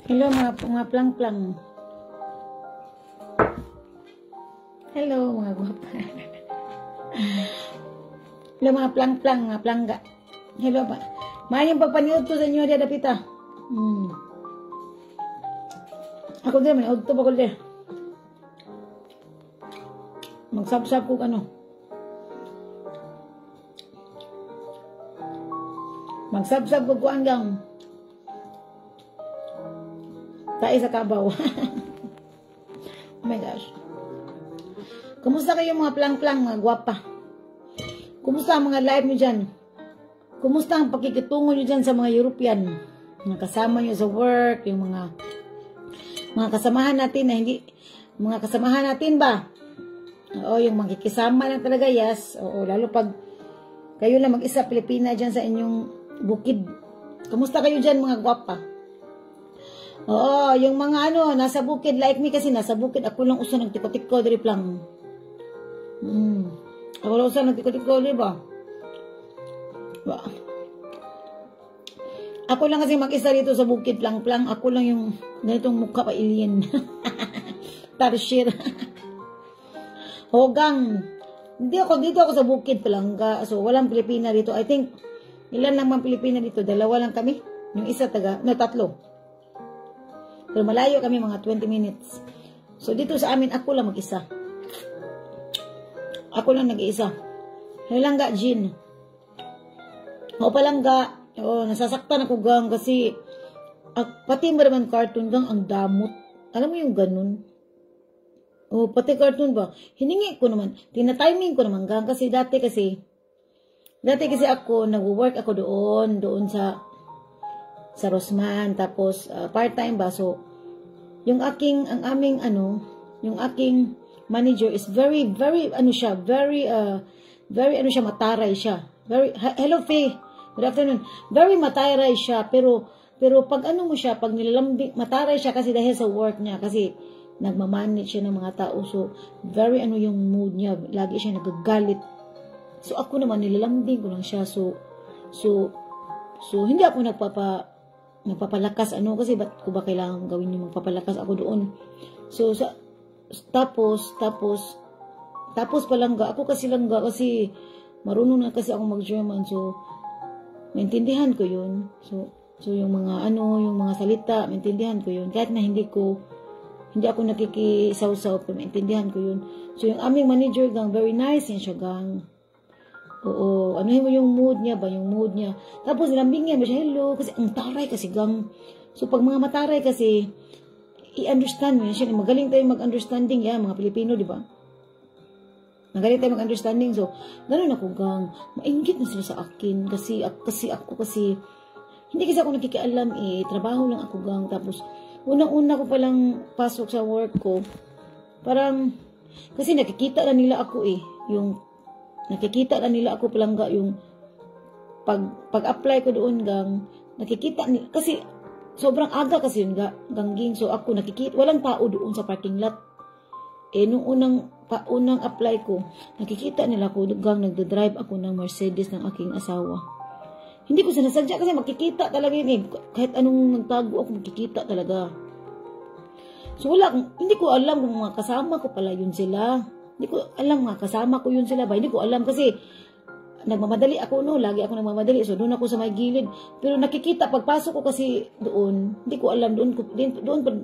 Hello mga plang-plang. Hello mga guwapa. Hello mga plang-plang, mga plangga. Hello ba? Mayang pagpaniod to sa inyo dia dapita. Ako din man udto pa ko din. Magsab-sab ko ano. Magsab-sab ko hanggang tayo sa kabaw. Oh my gosh. Kumusta kayo mga plang-plang, mga gwapa? Kumusta ang mga live nyo dyan? Kumusta ang pakikitungo nyo dyan sa mga European? Mga kasama nyo sa work, yung mga kasamahan natin na hindi, mga kasamahan natin ba? Oo, yung makikisama lang talaga, yes. Oo, lalo pag kayo lang mag-isa Pilipina dyan sa inyong bukid. Kumusta kayo dyan mga gwapa? Oo, yung mga nasa bukid, like me kasi nasa bukid, ako lang usa nagtiko-tiko, diri lang. Ako lang usa nagtiko-tiko, di ba? Ako lang kasi mag-isa dito sa bukid, plang-plang. Ako lang yung ganitong mukha pa alien. Tarshir. Hogang. Dito ako sa bukid, palangga. So, walang Pilipina dito. I think, ilan lang mga Pilipina dito? Dalawa lang kami. Yung isa tatlo. Pero malayo kami mga 20 minutes. So, dito sa amin, ako lang mag-isa. Ako lang nag-iisa. Palangga, Jean. O palangga, nasasaktan ako gang kasi pati maraman cartoon gang ang damot. Alam mo yung ganun? O, pati cartoon ba? Hiningi ko naman. Tina-timing ko naman gang kasi dati kasi ako, nag-work ako doon sa Rosman, tapos part-time ba, so yung aking manager is very mataray siya. Hello Faye, good afternoon. Very mataray siya, pero pag pag nilalambing, mataray siya kasi dahil sa work niya, kasi nagmamanage siya ng mga tao, so very yung mood niya, lagi siya nagagalit. So ako naman nilalambing ko lang siya, so hindi ako nagpapalakas kasi ba't ko ba kailangan gawin yung magpapalakas ako doon. So tapos palangga ako kasi marunong na kasi ako mag-German, so maintindihan ko yun. So yung mga yung mga salita, maintindihan ko yun kahit na hindi ako nakikisaw-saw, pero maintindihan ko yun. So yung aming manager gang, very nice yan siya gang. Oo, mo yung mood niya ba? Yung mood niya. Tapos lambing niya ba siya, hello, kasi ang taray kasi gang. So pag mga mataray kasi, i-understand mo siya. Magaling tayo mag-understanding yan, mga Pilipino, di ba? Magaling tayo mag-understanding. So, ganun ako gang. Mainggit na sila sa akin. Kasi hindi kasi ako nakikialam trabaho lang ako gang. Tapos, unang-una ko palang pasok sa work ko, parang, kasi nakikita na nila ako nakikita na nila ako palangga yung pag-apply ko doon gang, nakikita nila, kasi sobrang aga kasi yun gangging, so ako nakikita, walang tao doon sa parking lot. Nung unang apply ko, nakikita nila ako gang, nagdadrive ako ng Mercedes ng aking asawa. Hindi ko sinasadya kasi makikita talaga yun kahit anong nagtago ako, makikita talaga. So hindi ko alam kung mga kasama ko pala yun sila. Hindi ko alam nga, kasama ko yun sila ba? Hindi ko alam kasi nagmamadali ako lagi ako nagmamadali. So doon ako sa may gilid. Pero nakikita, pagpasok ko kasi doon, hindi ko alam, doon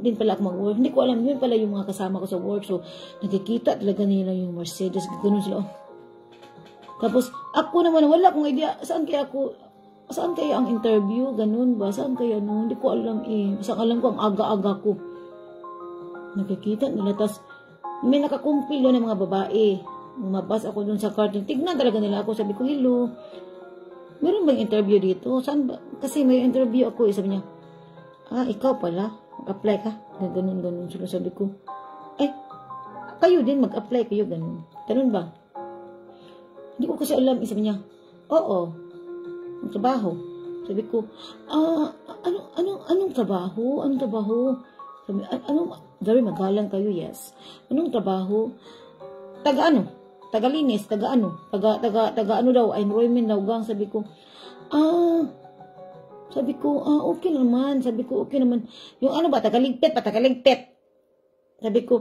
din pala ako mag-work. Hindi ko alam, yun pala yung mga kasama ko sa work. So nakikita talaga nila yung Mercedes. Ganun sila. Tapos ako naman, wala akong idea, saan kaya ang interview? Ganun ba? Saan kaya Hindi ko alam Basta alam ko, ang aga-aga ko. Nakikita nila, tas may nakakumpil doon ng mga babae. Lumabas ako doon sa carton. Tignan talaga nila ako. Sabi ko, hello, meron bang interview dito? Saan ba? Kasi may interview ako. Sabi niya, ikaw pala. Mag-apply ka. Ganun. So, sabi ko, kayo din mag-apply kayo. Ganun ba? Hindi ko kasi alam. Sabi niya, oo. Ang trabaho. Sabi ko, anong trabaho? Anong trabaho? Sabi, very magalang kayo, yes. Anong trabaho? Tagalinis, taga daw, enrollment daw gang. Sabi ko, Sabi ko, okay naman. Sabi ko, okay naman. Yung ano ba, tagaligpit. Sabi ko,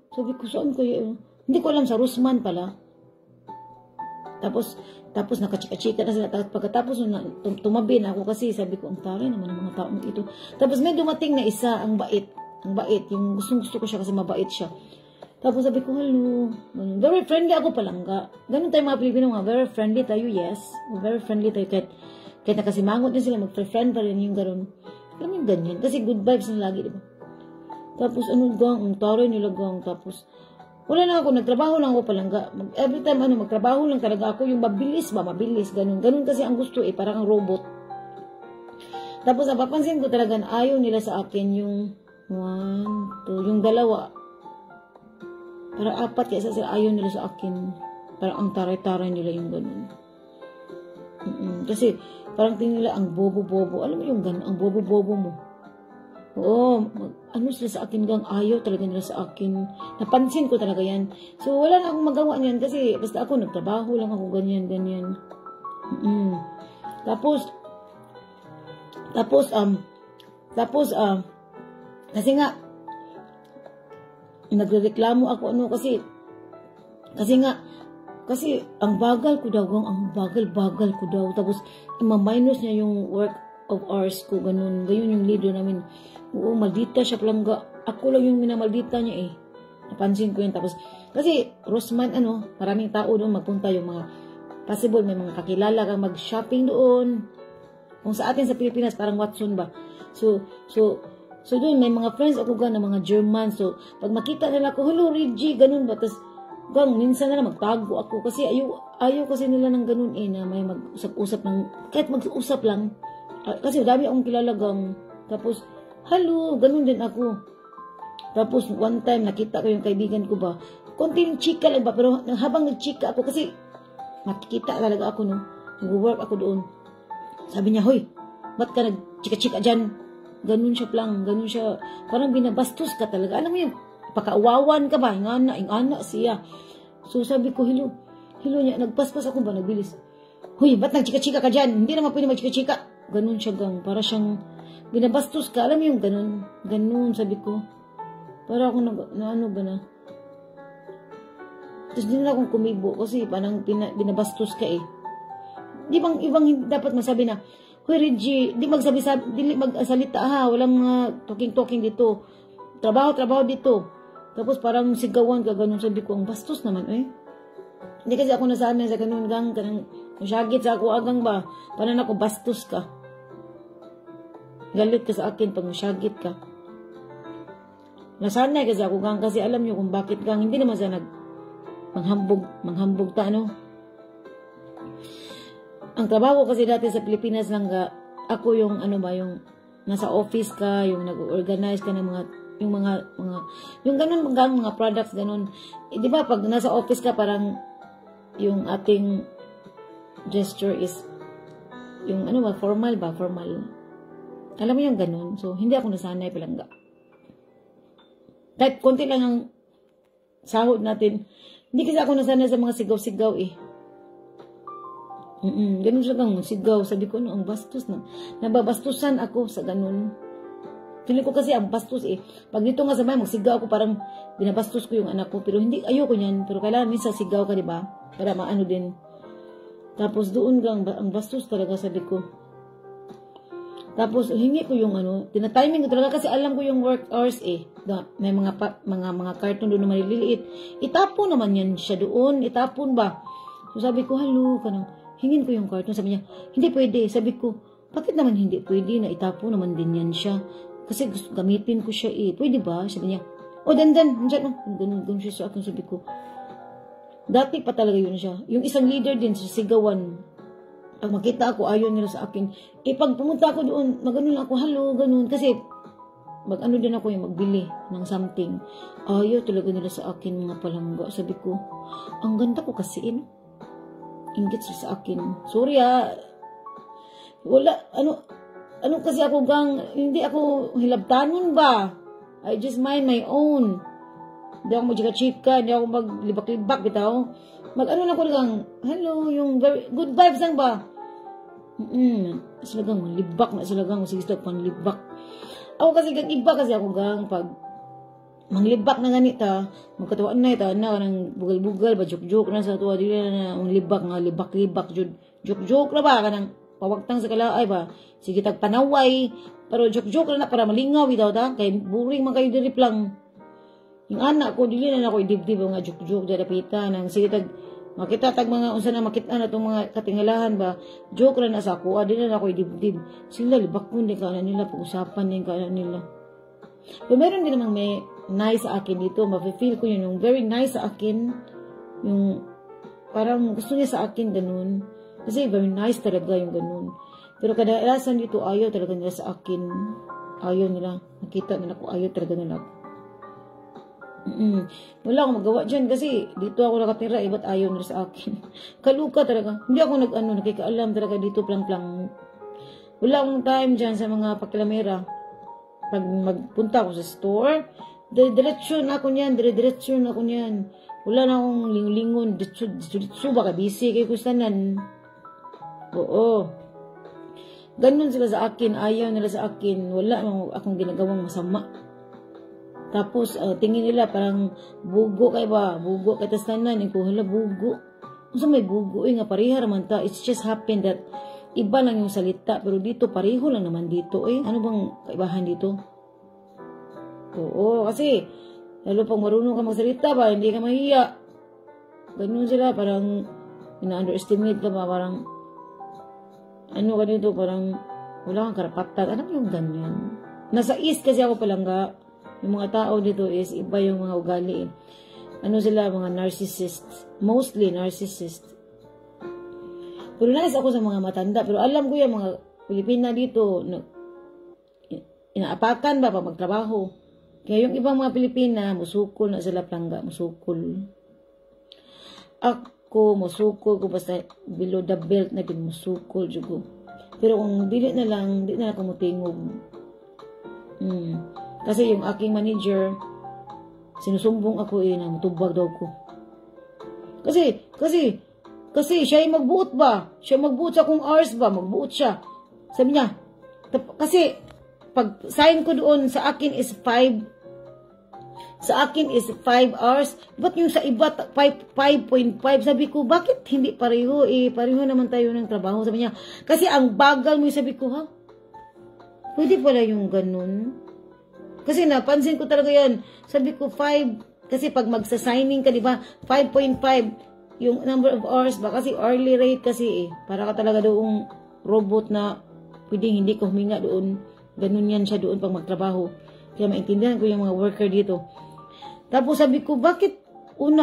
sabi ko, saan kayo? Hindi ko alam, sa Rusman pala. Tapos nakachika-chika na sila. Pagkatapos, tumabi na ako kasi, sabi ko, ang taray naman ng mga taong ito. Tapos may dumating na isa, ang bait. Yung gusto ko siya kasi mabait siya. Tapos sabi ko, hello. Very friendly ako palangga. Ganun tayo mga Pilipino, mga very friendly tayo, yes. Very friendly tayo. Kahit nakasimangot din sila, mag-friend pa rin yung gano'n. Alam yung ganyan. Kasi good vibes na lagi, diba? Tapos ang taray nila gang. Tapos, wala na ako, nagtrabaho lang ako palangga. Every time, magtrabaho lang talaga ako. Yung mabilis, ganun. Ganun kasi ang gusto parang ang robot. Tapos, napapansin ko talaga na ayaw nila sa akin yung 1, 2, yung 2. Para 4 kaya sila ayaw nila sa akin. Parang ang taray-taray nila yung ganun. Kasi parang tingin nila ang bobo-bobo. Alam mo yung ganun, ang bobo-bobo mo. Oo, sila sa akin gang ayaw talaga nila sa akin. Napansin ko talaga yan. So wala na akong magawa niyan kasi basta ako nagtrabaho lang ako ganyan. Tapos kasi nga nagrereklamo ako kasi ang bagal ko daw, ang bagal ko daw. Tapos ima-minus niya yung work of hours ko, ganun. Gayon yung leader namin. Oo, maldita siya palangga. Ako lang yung minamaldita niya Napansin ko yun. Tapos kasi Rosman, maraming tao doon magpunta, yung mga possible may mga kakilala kang mag-shopping doon. Kung sa atin sa Pilipinas parang Watson ba. So doon, may mga friends ako na mga German. So, pag makita nila ako, hello, Reggie, ganun ba? Tapos, minsan na magtago ako. Kasi ayaw kasi nila ng ganun na may mag-usap-usap kahit mag-usap lang. Kasi dami akong kilala gang. Tapos, hello, ganun din ako. Tapos, one time, nakita ko yung kaibigan ko ba, konting chika lang ba, pero habang nag-chika ako, kasi makikita talaga ako, nag-work ako doon. Sabi niya, hoy, ba't ka nag-chika-chika dyan? Ganun siya, parang binabastos ka talaga. Alam mo yun, pakauwawan ka ba? Ingana siya. So sabi ko, hello niya, nagpaspas ako ba, nagbilis. Huy, ba't nagchika-chika ka dyan? Hindi naman pwede magchika-chika. Ganun siya gang, para siyang binabastos ka. Alam mo yung ganun, sabi ko. Para ako na. Tapos din na akong kumibo kasi parang binabastos ka Di bang ibang dapat masabi na, hoy Reggie, di magsalita walang talking dito. Trabaho dito. Tapos parang sigawan ka, ganun. Sabi ko, ang bastos naman, Hindi kasi ako nasanay sa ganun gang, kanang masyagit sa ako agang ba. Paano ako bastos ka? Galit ka sa akin pag masyagit ka. Nasanay kasi ako gang, kasi alam nyo kung bakit gang, hindi naman sa manghambog ta, Ang trabaho kasi dati sa Pilipinas lang ako yung yung nasa office ka, yung nag-organize ka ng yung ganun mga products ganun. Di ba pag nasa office ka parang yung ating gesture is yung formal. Alam mo yung ganun. So hindi ako nasanay palangga. Kahit konti lang ang sahod natin. Hindi kasi ako nasanay sa mga sigaw-sigaw Ganun siya kang sigaw. Sabi ko, ang bastos na. Nababastusan ako sa ganun. Feeling ko kasi ang bastos Pag dito nga sa bahay, magsigaw ako, parang binabastos ko yung anak ko. Pero hindi, ayoko niyan. Pero kailangan minsan sigaw ka, diba? Para maano din. Tapos doon ang bastos talaga, sabi ko. Tapos hingi ko yung tinatiming ko talaga kasi alam ko yung work hours May mga carton doon na maliliit. Itapon naman yan siya doon. Itapon ba? So sabi ko, hello, hingin ko yung carton. Sabi niya, hindi pwede. Sabi ko, bakit naman hindi pwede na itapon naman din yan siya? Kasi gamitin ko siya Pwede ba? Sabi niya, dandan. Ganun siya sa akin. Sabi ko, dati pa talaga yun siya. Yung isang leader din sa sigawan. Pag makita ako, ayaw nila sa akin. Pag pumunta ako doon, magano lang ako, hello, ganun. Kasi, din ako yung magbili ng something. Ayaw talaga nila sa akin, mga palangga. Sabi ko, ang ganda ko kasi, inggit sa akin. Sorry wala, kasi ako hindi ako hilabtanon ba? I just mind my own. Hindi ako magchika-chika, hindi ako maglibak-libak, bitaw. Lang ko lang, hello, yung good vibes lang ba? Silagang libak na silagang sige pang libak. Ako kasi kag iba kasi ako gang pag manglibak na ganita, magkatuwaan na ita na nang bugal-bugal ba joke-joke na sa tuwa dili na ang libak nga libak-libak jud. Joke-joke na ba kanang pawagtang sa kalaay ba. Sige tag panaway, pero joke-joke na para malingaw bitaw ta kay boring man kayo diri lang. Yung anak ko dili na ako idibdib nga joke-joke dira pita nang sige tag makita tag mga unsa na makita na tong mga katingalahan ba joke ra na sa ako dili na ako idibdib. Sila libak kun di ka na nila pag-usapan din ka na nila. Pero meron din namang may nice sa akin dito. Mafe-feel ko yun. Yung very nice sa akin. Yung parang gusto niya sa akin ganun. Kasi very nice talaga yung ganun. Pero kadalasan dito ayaw talaga nila sa akin. Ayaw nila. Nakita nila ko ayaw talaga nila. Wala akong magawa dyan kasi dito ako nakatira. Ba't ayaw nila sa akin? Kaluka talaga. Hindi ako nakikaalam talaga dito plang-plang. Wala akong time dyan sa mga pakilamera. Pag magpunta ako sa store, dire-diretsyon ako niyan. Wala na akong lingon, diretso baka busy kay kustanan. Oo. Ganun sila sa akin, ayaw nila sa akin, wala akong ginagawang masama. Tapos, tingin nila parang bugo kay ba? Bugo kay tastanan, ko hala bugo. Kung may bugo, nga pareha naman ta. It's just happened that iba lang yung salita, pero dito, pareho lang naman dito. Ano bang kaibahan dito? Oo, kasi, lalo pag marunong ka magsalita ba, hindi ka mahiya. Ganun sila, parang, ina-underestimate ka ba, parang, ano ka dito, parang, wala kang karapatan. Ano yung ganyan? Nasa east kasi ako palangga, yung mga tao dito is, iba yung mga ugali. Ano sila, mga narcissists. Mostly narcissists. Pero nais ako sa mga matanda. Pero alam ko yung mga Pilipina dito, inaapakan ba pag magtrabaho. Kaya yung ibang mga Pilipina, musukol na sila plangga, musukol. Ako, musukol ko basta below the belt na musukol jugo. Pero kung dili na lang, di na ako mutingog. Kasi yung aking manager, sinusumbong ako na matubag daw ko. Kasi siya yung magbuot ba? Siya magbuot sa kung hours ba? Magbuot siya. Sabi niya, kasi pag sign ko doon sa akin is 5 hours. Ba't yung sa iba 5.5? Sabi ko, bakit hindi pareho? Pareho naman tayo ng trabaho. Sabi niya, kasi ang bagal mo. Sabi ko, ha? Pwede pala yung ganun. Kasi napansin ko talaga yan. Sabi ko, 5. Kasi pag magsa-signing ka, di ba? 5.5. Yung number of hours ba? Kasi hourly rate kasi Para ka talaga doong robot na pwedeng hindi ka huminga doon. Ganun yan siya doon pag magtrabaho. Kaya maintindihan ko yung mga worker dito. Tapos sabi ko, bakit?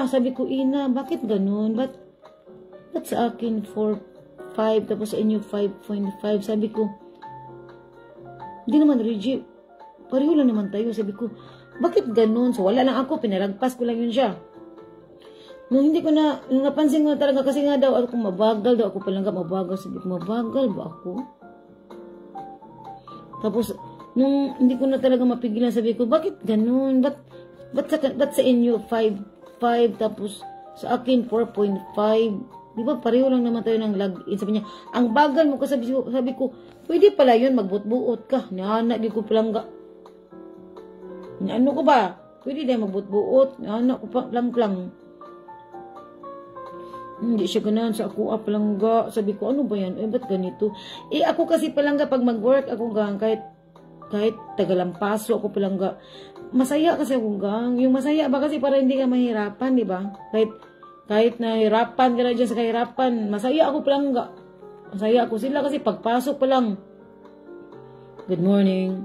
Sabi ko, bakit ganun? Ba't sa akin 4.5 tapos sa inyo 5.5? Sabi ko, hindi naman rigid. Pareho lang naman tayo. Sabi ko, bakit ganun? So wala lang ako. Pinalagpas ko lang yun siya. Nung napansin ko na talaga kasi nga daw ako mabagal daw ako palangga mabagal. Sabi ko, mabagal ba ako? Tapos, nung hindi ko na talaga mapigilan, sabi ko, bakit ganun? Ba't sa inyo 5 tapos sa akin 4.5? Di ba pareho lang naman tayo ng log-in? Sabi niya, ang bagal mo ko. Sabi ko, pwede pala yun, magbuot-buot ka. Nahanak di ko palangga. Ano ko ba? Pwede din magbuot-buot. Nahanak ko lang. Hindi siya ganun sa ako palangga. Sabi ko, ano ba yan? Ba't ganito? Ako kasi palangga, pag mag-work ako gang, kahit tagalampaso ako palangga, masaya kasi ako gang. Yung masaya ba kasi para hindi ka mahirapan, di ba? Kahit nahirapan ka na dyan sa kahirapan, masaya ako palangga. Masaya ako sila kasi pagpasok pa lang. Good morning.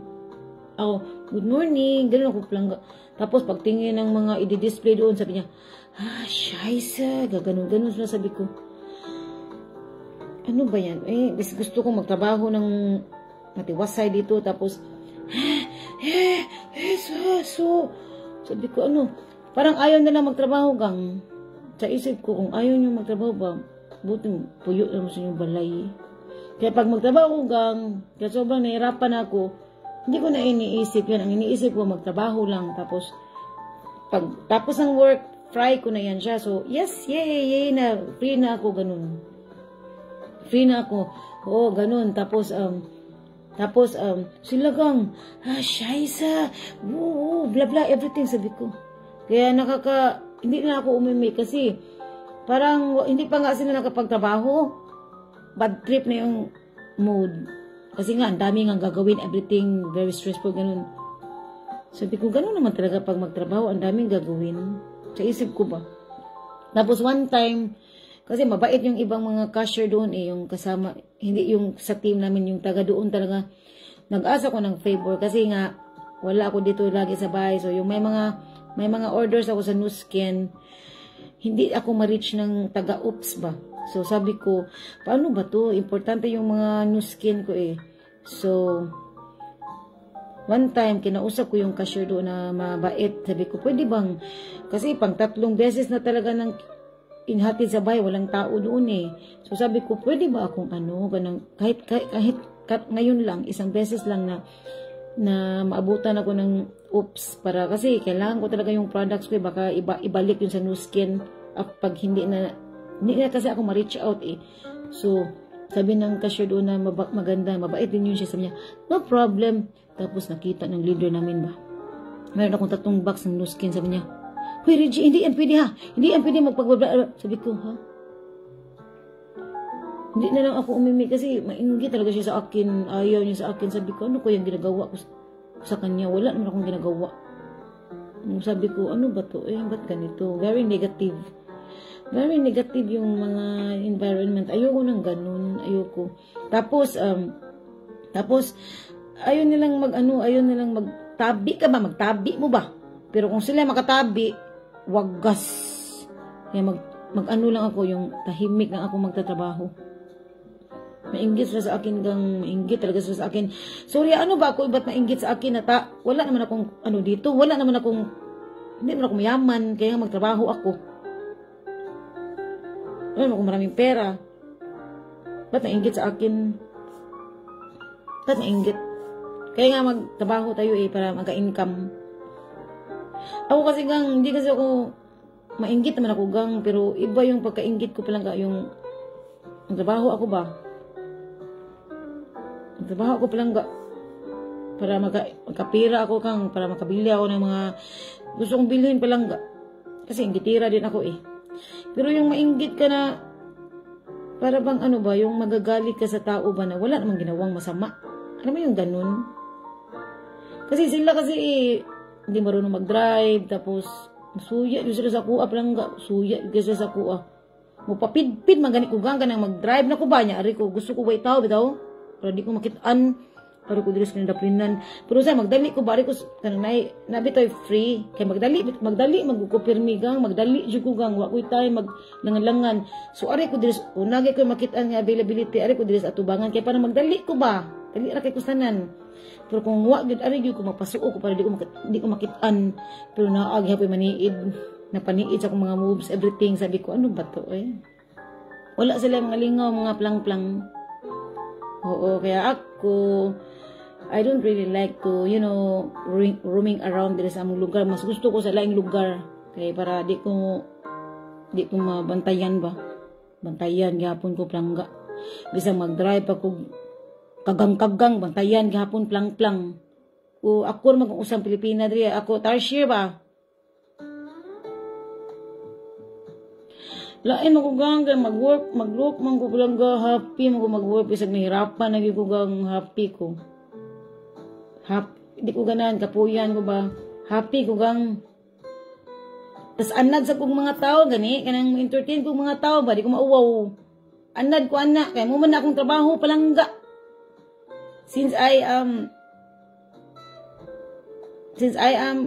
Ako, good morning. Ganun ako palangga. Tapos pagtingin ng mga i-display doon, sabi niya, scheisse, gaganon-ganon sila. Sabi ko, ano ba yan? Gusto kong magtrabaho ng matiwasay dito. Tapos, sabi ko, parang ayaw na lang magtrabaho gang. Sa isip ko, kung ayaw nyo magtrabaho ba, buti puyo naman sa inyong balay. Kaya pag magtrabaho gang, kaya sobrang nahirapan ako, hindi ko na iniisip yan. Ang iniisip ko, magtrabaho lang. Tapos, tapos ng work, fry ko na yan siya. So, yes, yay na. Free na ako, ganun. free na ako. Oo, ganun. Tapos, sila gang, Shaisa, blah blah, everything, sabi ko. Kaya hindi na ako umimi kasi parang hindi pa nga sila nakapagtrabaho. Bad trip na yung mood. Kasi nga, ang dami nga gagawin, everything, very stressful, ganun. Sabi ko, ganun naman talaga pag magtrabaho, ang daming gagawin. Sa isip ko ba? Tapos one time, kasi mabait yung ibang mga cashier doon yung kasama, hindi yung sa team namin, yung taga doon talaga. Nag-asa ko ng favor kasi nga, wala ako dito lagi sa bahay. So, yung may mga orders ako sa Nuskin, hindi ako ma-reach ng taga-oops ba? So, sabi ko, paano ba to? Importante yung mga Nuskin ko So, one time, kinausap ko yung cashier doon na mabait. Sabi ko, pwede bang? Kasi pang 3 beses na talaga nang inhatid sa bahay, walang tao doon So, sabi ko, pwede ba akong kahit ngayon lang, 1 beses lang na maabutan ako ng oops kasi kailangan ko talaga yung products ko baka ibalik yun sa Nuskin pag hindi na kasi ako ma-reach out So, sabi ng cashier doon na maganda, mabait din yun siya. Sabi niya, no problem. Tapos nakita ng leader namin ba, meron akong 3 box ng Nuskin. Sabi niya, Hoy Reggie, hindi yan pwede ha. Hindi yan pwede magpagbabla. Sabi ko, ha? Hindi na lang ako umimi kasi mainggit talaga siya sa akin. Ayaw niya sa akin. Sabi ko, ano ko yung ginagawa ko sa kanya? Wala naman akong ginagawa. Sabi ko, ano ba to? Ba't ganito? Very negative. Very negative yung mga environment. Ayoko nang ganun. Ayoko. Tapos, ayaw nilang magtabi ka ba? Magtabi mo ba? Pero kung sila makatabi, wagas. Kaya mag-ano lang ako, yung tahimik lang ako magtatrabaho. Mainggit sila sa akin mainggit talaga sila sa akin. Sorry, ano ba ako? Ba't mainggit sa akin wala naman akong dito. Wala naman akong, hindi naman ako mayaman. Kaya magtrabaho ako. Wala naman akong maraming pera. Ba't mainggit sa akin? Ba't mainggit? Kaya nga magtrabaho tayo para magka-income. Ako kasi hindi kasi ako mainggit naman ako pero iba yung pagka-inggit ko palang yung magtrabaho ako ba? Magtrabaho ako palang para magkapira ako para makabili ako ng mga gusto kong bilhin palang kasi inggitira din ako Pero yung mainggit ka na para bang yung magagalit ka sa tao ba na wala namang ginawang masama. Ano mo yung ganun? Kasi sila hindi marunong mag-drive, tapos suya yung sila sa kuha palang suya yung sila sa kuha. Mupapid magani ko ganang mag-drive na ko ba niya? Ari ko, gusto ko ba bitaw? Para di ko makitaan. Para ko dilis kinadaplinan. Pero sa magdali ko bari ko nabitoy free. Kay magdali magkupirmi magdali jud ko wa ko tay maglangan-langan. So ari ko dilis unagi ko makitaan nga availability, ari ko dilis atubangan kay para magdali ko ba. Dali ra kay kusanan. Pero kung wa gid ari gyud ko mapasuo ko para di ko makitaan. Pero naag hapon maniid, napaniid sa akong mga moves, everything. Sabi ko ano ba to Wala sila mga lingaw, mga plang-plang. Oo, kaya ako I don't really like to, roaming around dito sa among lugar. Mas gusto ko sa laing lugar. Kaya para di ko mabantayan ba. Bantayan, gihapon ko plangga. Bisa mag-drive ako, kagang-kagang, bantayan, gihapon plang-plang. O ako mag-usang Pilipina diri. Ako, tarsier ba? Lain ako kay mag-work man ko lang happy man ko mag-work bisag nahirapan na ko happy ko. Di ko ganan kapuyan ko ba. Happy ko tas anad sa kong mga tao gani kanang entertain kong mga tao ba di ko mauwaw. Anad ko anak kay mo man akong trabaho palangga. Since I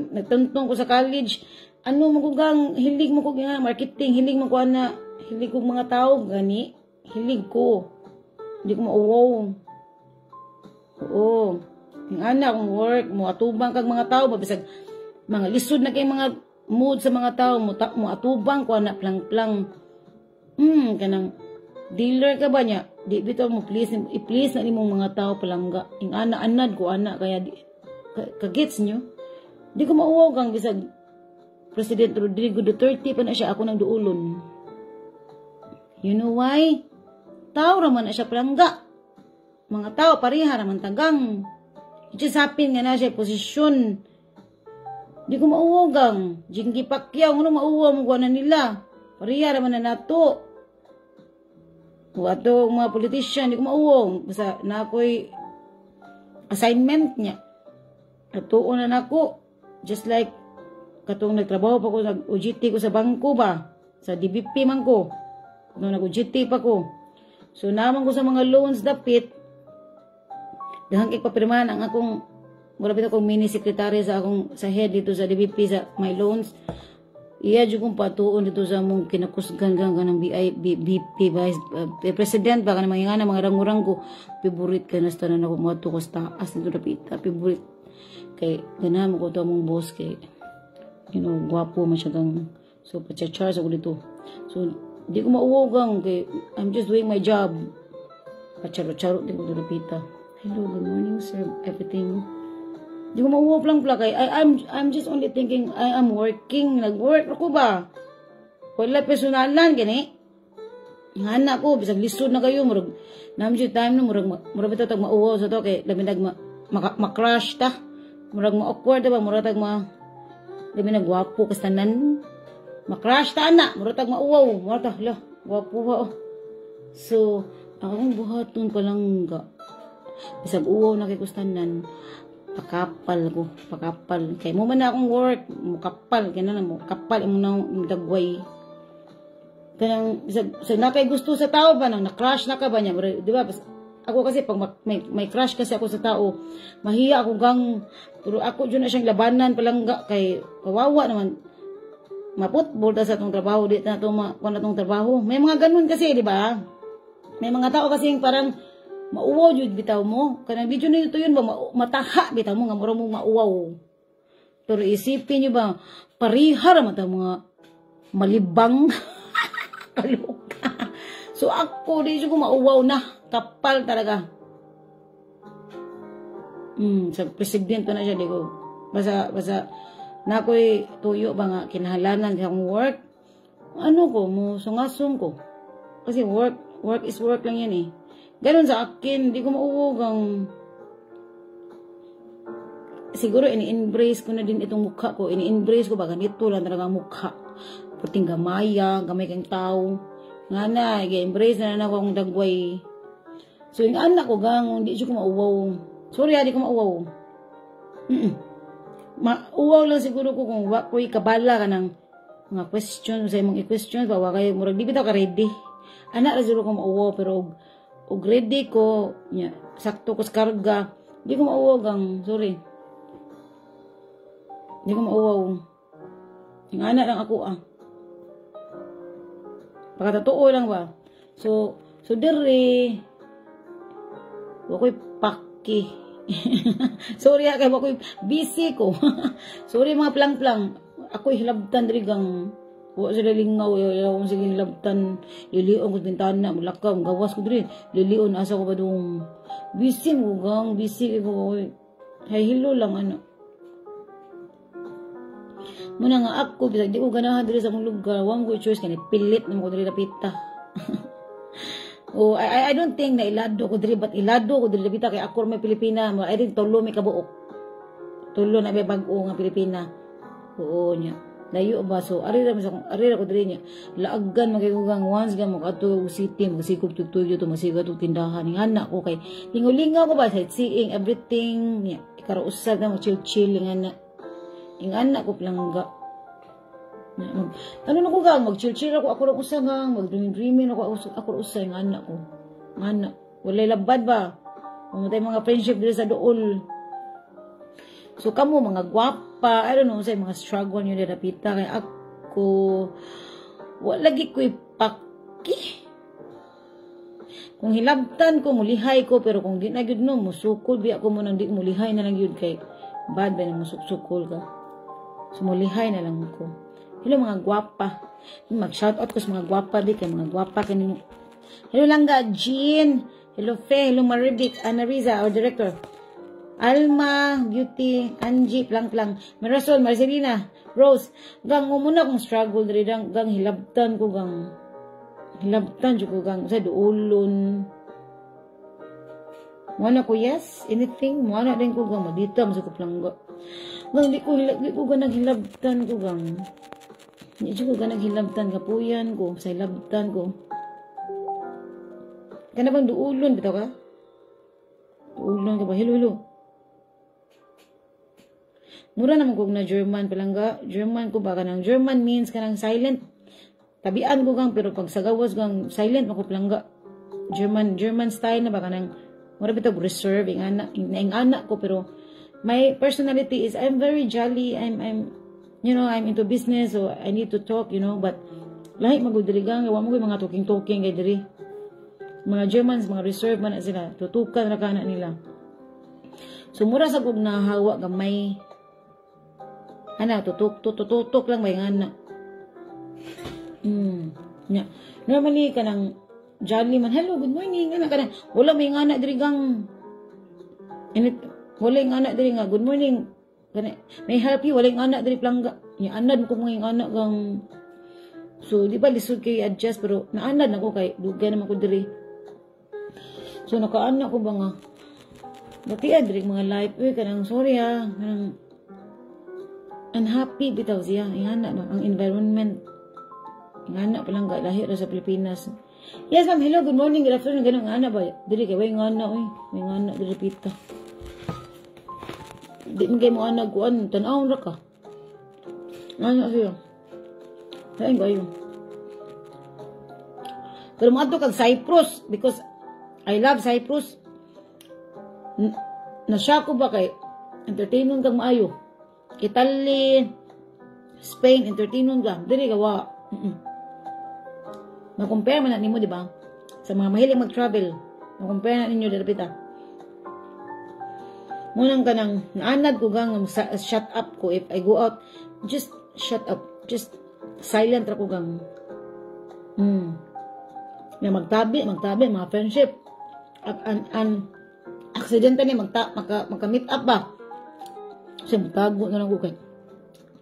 nagtuntong ko sa college, mo ko hilig mo ko marketing, hilig mo ko hilig ko mga tao, gani, hilig ko. Hindi ko mauwaw. Oo. Yung anak, kung work, mo atubang kag mga tao, babisag, mga lisod na kay mga mood sa mga tao, mo atubang ko anak, plang-plang. Kanang, dealer ka ba niya? Di bitaw mo, i-please na imong mga tao palangga. Yung anad ko, kaya kagets nyo? Di ko mauwaw bisag, President Rodrigo Duterte pa na siya ako ng duulon. You know why? tao raman na siya palangga. Mga tao pareha raman tagang. It just happen nga na siya posisyon. Di ko mauwagang. Jingi Pacquiao, ano mauwa mo na nila. Pareha raman na nato. O ato mga politician, di ko mauwang. Basta na ako'y assignment niya. Atuon na nako. Just like katong nagtrabaho pa ko, nag-OJT ko sa bangko ba? Sa DBP man ko. Nung nag-OJT pa ko. So, naman ko sa mga loans dapit, dahang kikpapirmahan ang akong, marapit akong mini-secretary sa akong, sa head dito sa DBP sa my loans. Iya dyan kong patuon dito sa mong kinakusgan ng BP Vice President, baka na mga mga rangurang ko, favorite ka na sa tanan ako, mga tukos taas nito dapita, favorite. Kay, ganahan mo ko ito mong boss, kay, gwapo masyadong, so, pa-charge ako dito. So, di ko mauwagang, kay, I'm just doing my job. Pacharo-charo din ko dito. Hello, good morning, sir. Everything. Di ko mauwag lang pala, kay, I'm just only thinking, I am working. Nag-work ako ba? Wala personalan, gani. Ang anak ko, bisag lisod na kayo, murag, namin time na, murag ito tag mauwaw sa to, kay, laminag ma-crush ta. Murag ma-awkward, diba? Murag tag laminag gwapo, kastanan. Ma-crush ta, anak. Murag tag mauwaw. Murag tag, hala, gwapo ha, oh. So, akong buhaton palangga. Bisag uwaw na kay kustanan. Pakapal ko. Pakapal. Kaya mo man na akong work. Mukapal. Kaya na mukapal. Imo na dagway. Kaya bisag na kay gusto sa tao ba? Nang na-crush na ka ba niya? Di ba? Ako kasi pag may crush kasi ako sa tao, mahiya ako gang. Pero ako dyan na siyang labanan palangga. Kay kawawa naman. Maputbol ta sa itong trabaho, di na itong trabaho. May mga ganun kasi, di ba? May mga tao kasi parang mauwaw yun, bitaw mo. Kanang video na ito yun ba, mataha, bitaw mo, nga mura mong mauwaw. Pero isipin nyo ba, parihar mata mga malibang kaluka. So ako, di ko mauwaw na, kapal talaga. Sa presidente na siya, di ko. Basta, na ako'y tuyo ba nga kinahalanan sa akong work, ano ko, sungasong ko. Kasi work is work lang yan eh. Ganon sa akin, di ko mauwag ang, siguro ini-embrace ko na din itong mukha ko. Ini-embrace ko ba, ganito lang talaga mukha. Puting gamaya, gamay kang tao. Nga na, i-embrace na ako ang dagway. So yung anak ko gang, hindi ko mauwaw. Sorry, di ko mauwaw. Mauwaw lang siguro ko kung wako'y kabala ka ng mga questions, sa imong i-questions, bawa kayo, murag di bitaw ka ready. Anak na siguro ko mauwaw, pero og ready ko, sakto ko sa karga, di ko mauwaw gang, sorry. Di ko mauwaw. Yung anak lang ako Pagkatotoo lang ba? So dere, wako'y paki. Sorry kay ako'y busy ko. Sorry mga plang-plang. Ako'y hilabtan drigang. Wa sila lingaw, yaw sige hilabtan. Lilion ko bintana, mulakaw, gawas ko diri. Lilion asa ko ba dong busy mo gang, busy ko. Hay hilo lang ano. Muna nga ako, bisag di ko ganahan diri sa mong lugar. Wang ko choice kani pilit na mo diri napita. Oh, I don't think na ilado ko diri, but ilado ko diri bita kay ako may Pilipina, I think tulo may kabuok. Tulo na may bag-o nga Pilipina. Oo nya. Layo ba so ari ra ko diri nya. Laagan magigugang once ga mo kadto city magsikop tutuyo to masiga to tindahan ning anak ko kay lingaw-lingaw ko ba sightseeing everything nya. Ikaro usab na mo chill ning anak. Ing anak ko plangga. Ano na ko gang, mag-chill-chill ako lang usa gang, mag-dreaming ako usa yung anak ko. Anak, walay labad ba? Mamatay mga friendship dito sa dool. So, kamo mga gwapa, I don't know, say mga struggle nyo na napita, kaya ako, lagi ko ipaki. Kung hilabtan ko, mulihay ko, pero kung di na yun no, musukol, biya ko mo nang di mulihay na lang yun, kay bad ba na musukol ka. So, mulihay na lang ko. Hello mga gwapa. Mag-shoutout ko sa mga gwapa di kay mga gwapa kanino. Hello Langga, Jean. Hello Fe, hello Maribic, Ana Riza, our director. Alma, Beauty, Angie, Plang-Plang, Marisol, Marcelina, Rose. Gang muna kong struggle diri gang hilabtan ko gang. hilabtan jud ko gang sa duulon. Wala ko yes, anything, wala din ko gang madita sa kuplangga. Gang di ko ganang hilabtan ko gang. Di ko ganang hilabtan kapuyan ko, sa hilabtan ko. Kana bang duulon bitaw ka? Duulon ka ba? Hello. Mura naman ko na German palangga. German ko ba kanang German means kanang silent. Tabian ko gang pero pag sa gawas gang silent ako palangga. German style na ba kanang mura bitaw reserve ing anak ko pero my personality is I'm very jolly. I'm into business so I need to talk, but lahi magudirigang wa mo koy mga talking kay diri. Mga Germans, mga reserve man na sila. Tutukan ra kana nila. So, mura sa kog nahawa gamay. Tutuk lang may ngana. Normally, kanang jolly man. Hello, good morning. Kanang, wala may ngana diri gang. Wala yung anak diri nga. Good morning. May help you. Wala yung anak diri plangga. Anad ko mga anak gang. So, di ba lisod kayo adjust pero naanad na ko kay dugay naman ko diri. So, nakaanak ko ba nga? Dati diri mga life. Kanang sorry kanang unhappy bitaw siya. Ingana na. Ang environment. Ingana palang lahir sa Pilipinas. Yes, ma'am. Hello. Good morning. Good afternoon. Ganang anak ba? Diri kay way ngana. May ngana diri pita. Di man kayo mo anak ko. Tanawon ra ka. Ngana siya. Lain kayo. Pero mga ito kag Cyprus because I love Cyprus. Nasya ko ba kay entertainon kang maayo. Italy, Spain, entertainon ka. Dili ka wa. Na-compare man na nimo, di ba? Sa mga mahilig mag-travel. Na-compare na ninyo dili pita. Munang kanang naanad ko gang shut up ko if I go out. Just shut up. Just silent ra ko gang. Na magtabi, mga friendship. Aksidente ni magka-meet up ba? Kasi magtago na lang ko kay.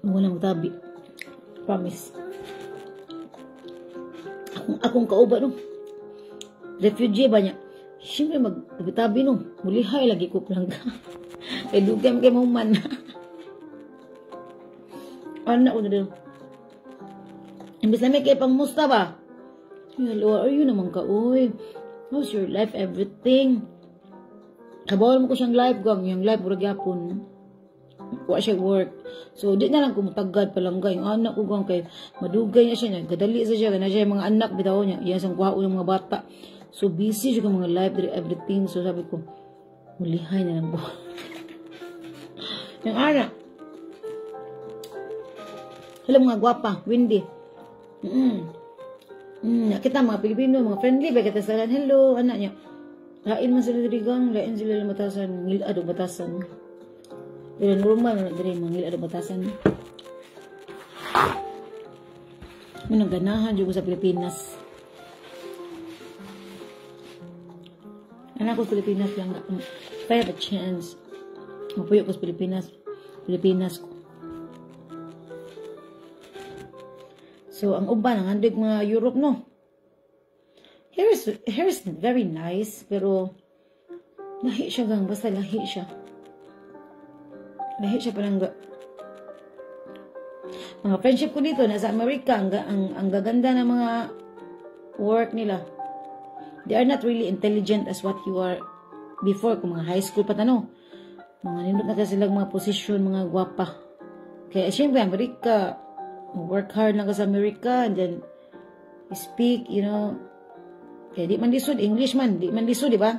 Muna magtabi. Promise. Akong kauba no. Refugee ba niya? Siyempre magtabi no. Mulihay lagi ko lang ka. Kay dugam kay mo man. Anak ko na din. Imbis na may kay pang musta ba? Hello, are you naman ka? Uy, how's your life, everything? Kabawal mo ko siyang live gang. Yung live, murag yapon. Wa siya work. So, di na lang kumutagad palanggay. Yung anak ko gang kay madugay na siya. Gadali sa siya. Kana siya yung mga anak, bitaw niya. Yan sang kuhao ng mga bata. So, busy siya mga live, everything. So, sabi ko, mulihay na lang po. Yung anak. Hello mga gwapa, Windy. Kita mga Pilipino, mga friendly, ba kita salan, hello, anak niya. Lain man sila dirigang, lain sila batasan, ngilado batasan. Pero normal na diri mga ngilado batasan. Munang ganahan jud sa Pilipinas. Anak ko sa Pilipinas lang. If I have a chance, mapuyo ko sa Pilipinas ko. So, ang uban, ang handig mga Europe, no? Here is very nice, pero lahi siya gang, basta lahi siya. Lahi siya parang mga friendship ko dito, nasa Amerika, ang gaganda ng mga work nila. They are not really intelligent as what you are before, kung mga high school pa tano. Mga nindot na kasi silang mga posisyon, mga gwapa. Kaya siyempre, Amerika, work hard lang ka sa Amerika, and then speak, kaya di man lisod, English man, di man lisod, di ba?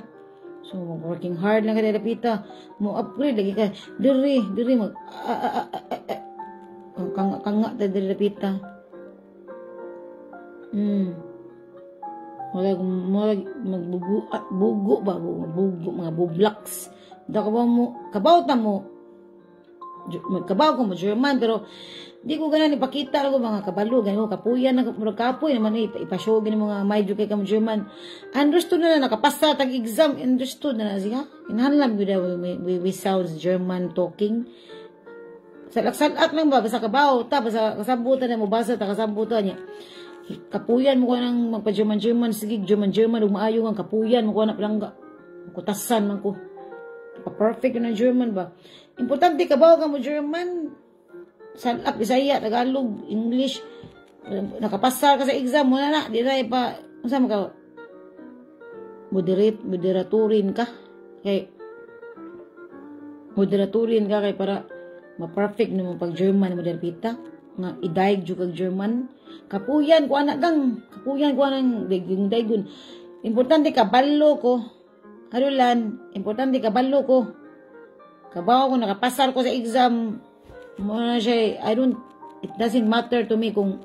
So, working hard lang ka dapita, mo upgrade, lagi ka, diri, mag, kanga, diri dapita. Wala, magbugo ba, mga bublaks. Kabaw ko mo, German, pero, di ko ganan ipakita ako mga kabalo, ganun kapuyan na kapoy naman ipashow gani mga medyo kay kam German. Understood na nakapasa tag exam, understood na siya. Inhanlam gyud we sounds German talking. Salak lang ba basta kabaw ta basta kasabutan na mo basa ta kasabutan niya. Kapuyan mo ko nang magpa-German, sige, German, umaayo nga, kapuyan mo ko na palangga. Kutasan man ko. Pa-perfect na German ba? Importante ka ba ka mo German? Salap, Bisaya, Tagalog, English. Nakapasar ka sa exam mo na. Di na pa, masama ka? Moderatorin ka. Moderatorin ka kay para ma-perfect na mo pag-German mo derpita. Nga idaig jud kag German. Kapuyan ko anak gang. Kapuyan ko anang daygon. Importante ka balo ko. Harulan, importante ka balo ko. Kabaw ko nakapasar ko sa exam. Mo na siya, it doesn't matter to me kung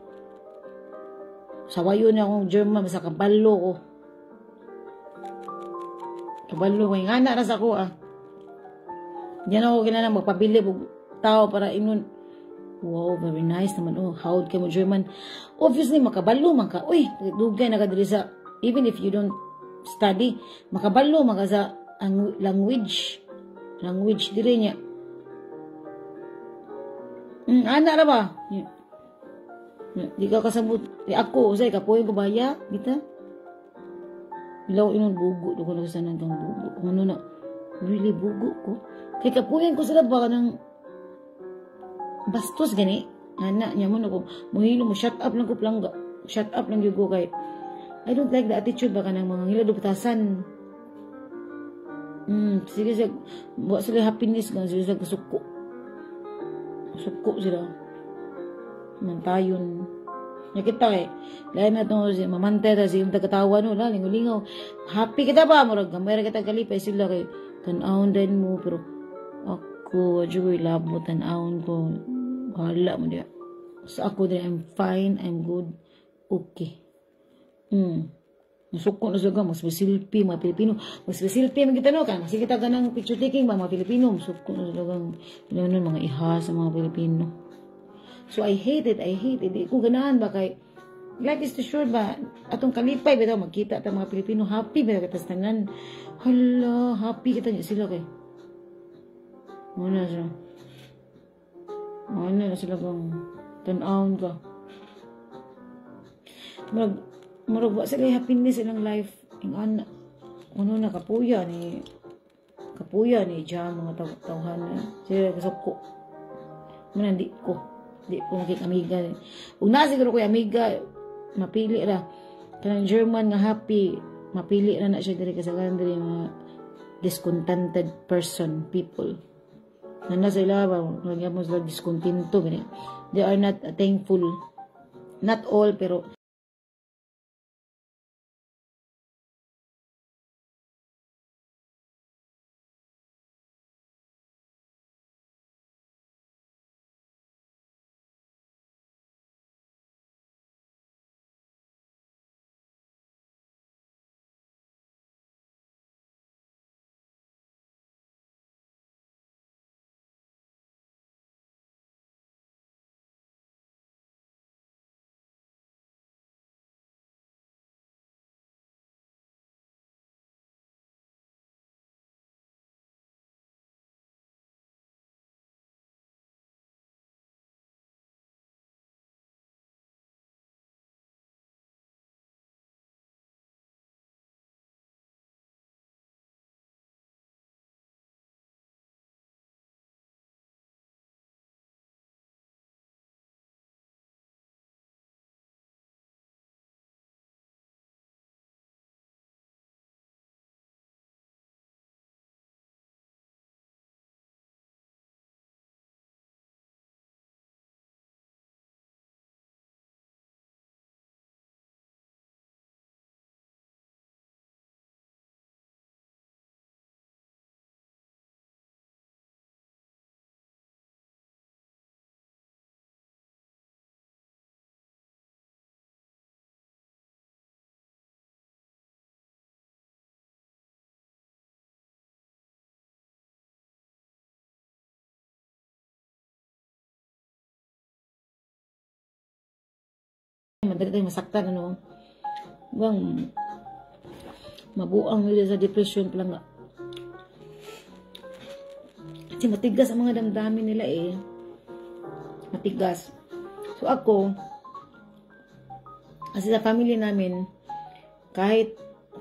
sawayo na akong German basta kabalo ko. Kabalo ko yung anak na sa ko Diyan ako kinanang magpabilib og tao para inon. Wow, very nice naman. Oh, how'd ka mo German? Obviously, makabalo man ka. Uy, dugay na ka diri sa, even if you don't study, makabalo man ka sa ang language. Language diri niya. Anak na ba? Di ka kasabot. Di ako, usay, kapoy ko baya. Kita? Ilaw inon bugo. Doon ko nakasanan kang bugo. Kung ano na, really bugo ko. Kaya kapuyan ko sila baka ng bastos gani. Anak niya mo na ko. Muhilo mo, shut up lang ko plangga. Shut up lang yung ko kay. I don't like the attitude baka ng mga hilo duptasan. Sige siya, buat sila happiness gan sila suko. Suko sila. Mantayon. Nakita lain na itong mamantay ta yung tagatawa no, lingaw-lingaw. Happy kita ba? Murag gamay kita kalipay sila kay tanawon din mo, pero ako, adyo labo tanawon ko. Wala mo diya. Sa ako din, I'm fine, I'm good, okay. Nasuko na siya mas masilpi, mga Pilipino. Mas masilpi, magkita no ka. Mas kita ka ng picture taking ba, mga Pilipino. Nasuko na siya mga iha sa mga Pilipino. So, I hate it. Kung ganahan ba kay, life is too short ba, atong kalipay, bitaw, magkita ta mga Pilipino, happy ba kita sa tanan. Hala, happy kita niya sila kay. Muna siya. Muna na sila kang tanawon ka. Marag ba sila happiness ilang life. Yung anak, ano na, kapuya ni Jam, mga tawhan na. Sila kasako. Muna, di ko makik amiga. Kung siguro ko yung amiga, mapili ra. Kanang German nga happy, mapili ra na siya diri kasagaran diri mga discontented people. Nana sila ba, nagyan mo sila discontento. They are not thankful. Not all, pero madali tayong masaktan, ano. Bang, mabuang nila sa depression pala nga. Kasi matigas ang mga damdamin nila Matigas. So ako, Kasi sa family namin, kahit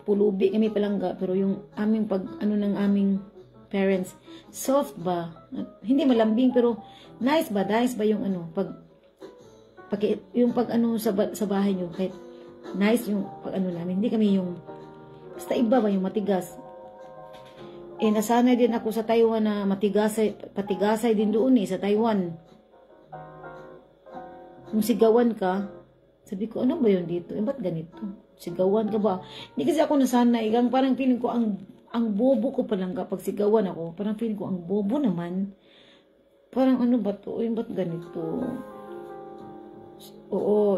pulubi kami palangga, pero yung aming ng aming parents, soft ba? Hindi malambing, pero nice ba? Nice ba yung sa bahay nyo? Kahit nice yung namin. Hindi kami yung, basta iba ba yung matigas. Nasanay din ako sa Taiwan na patigasay din doon sa Taiwan. Kung sigawan ka, sabi ko, ano ba yun dito? Ba't ganito? Sigawan ka ba? Hindi kasi ako nasanay. Parang feeling ko, ang bobo ko palang kapag sigawan ako. Parang feeling ko, ang bobo naman. Parang ano ba to? Ba't ganito? Oo,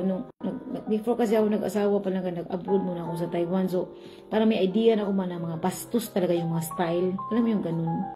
before kasi ako nag-asawa palang nag-abroad muna ako sa Taiwan. So, parang may idea na ako man na mga bastos talaga yung mga style. Alam mo yung ganun?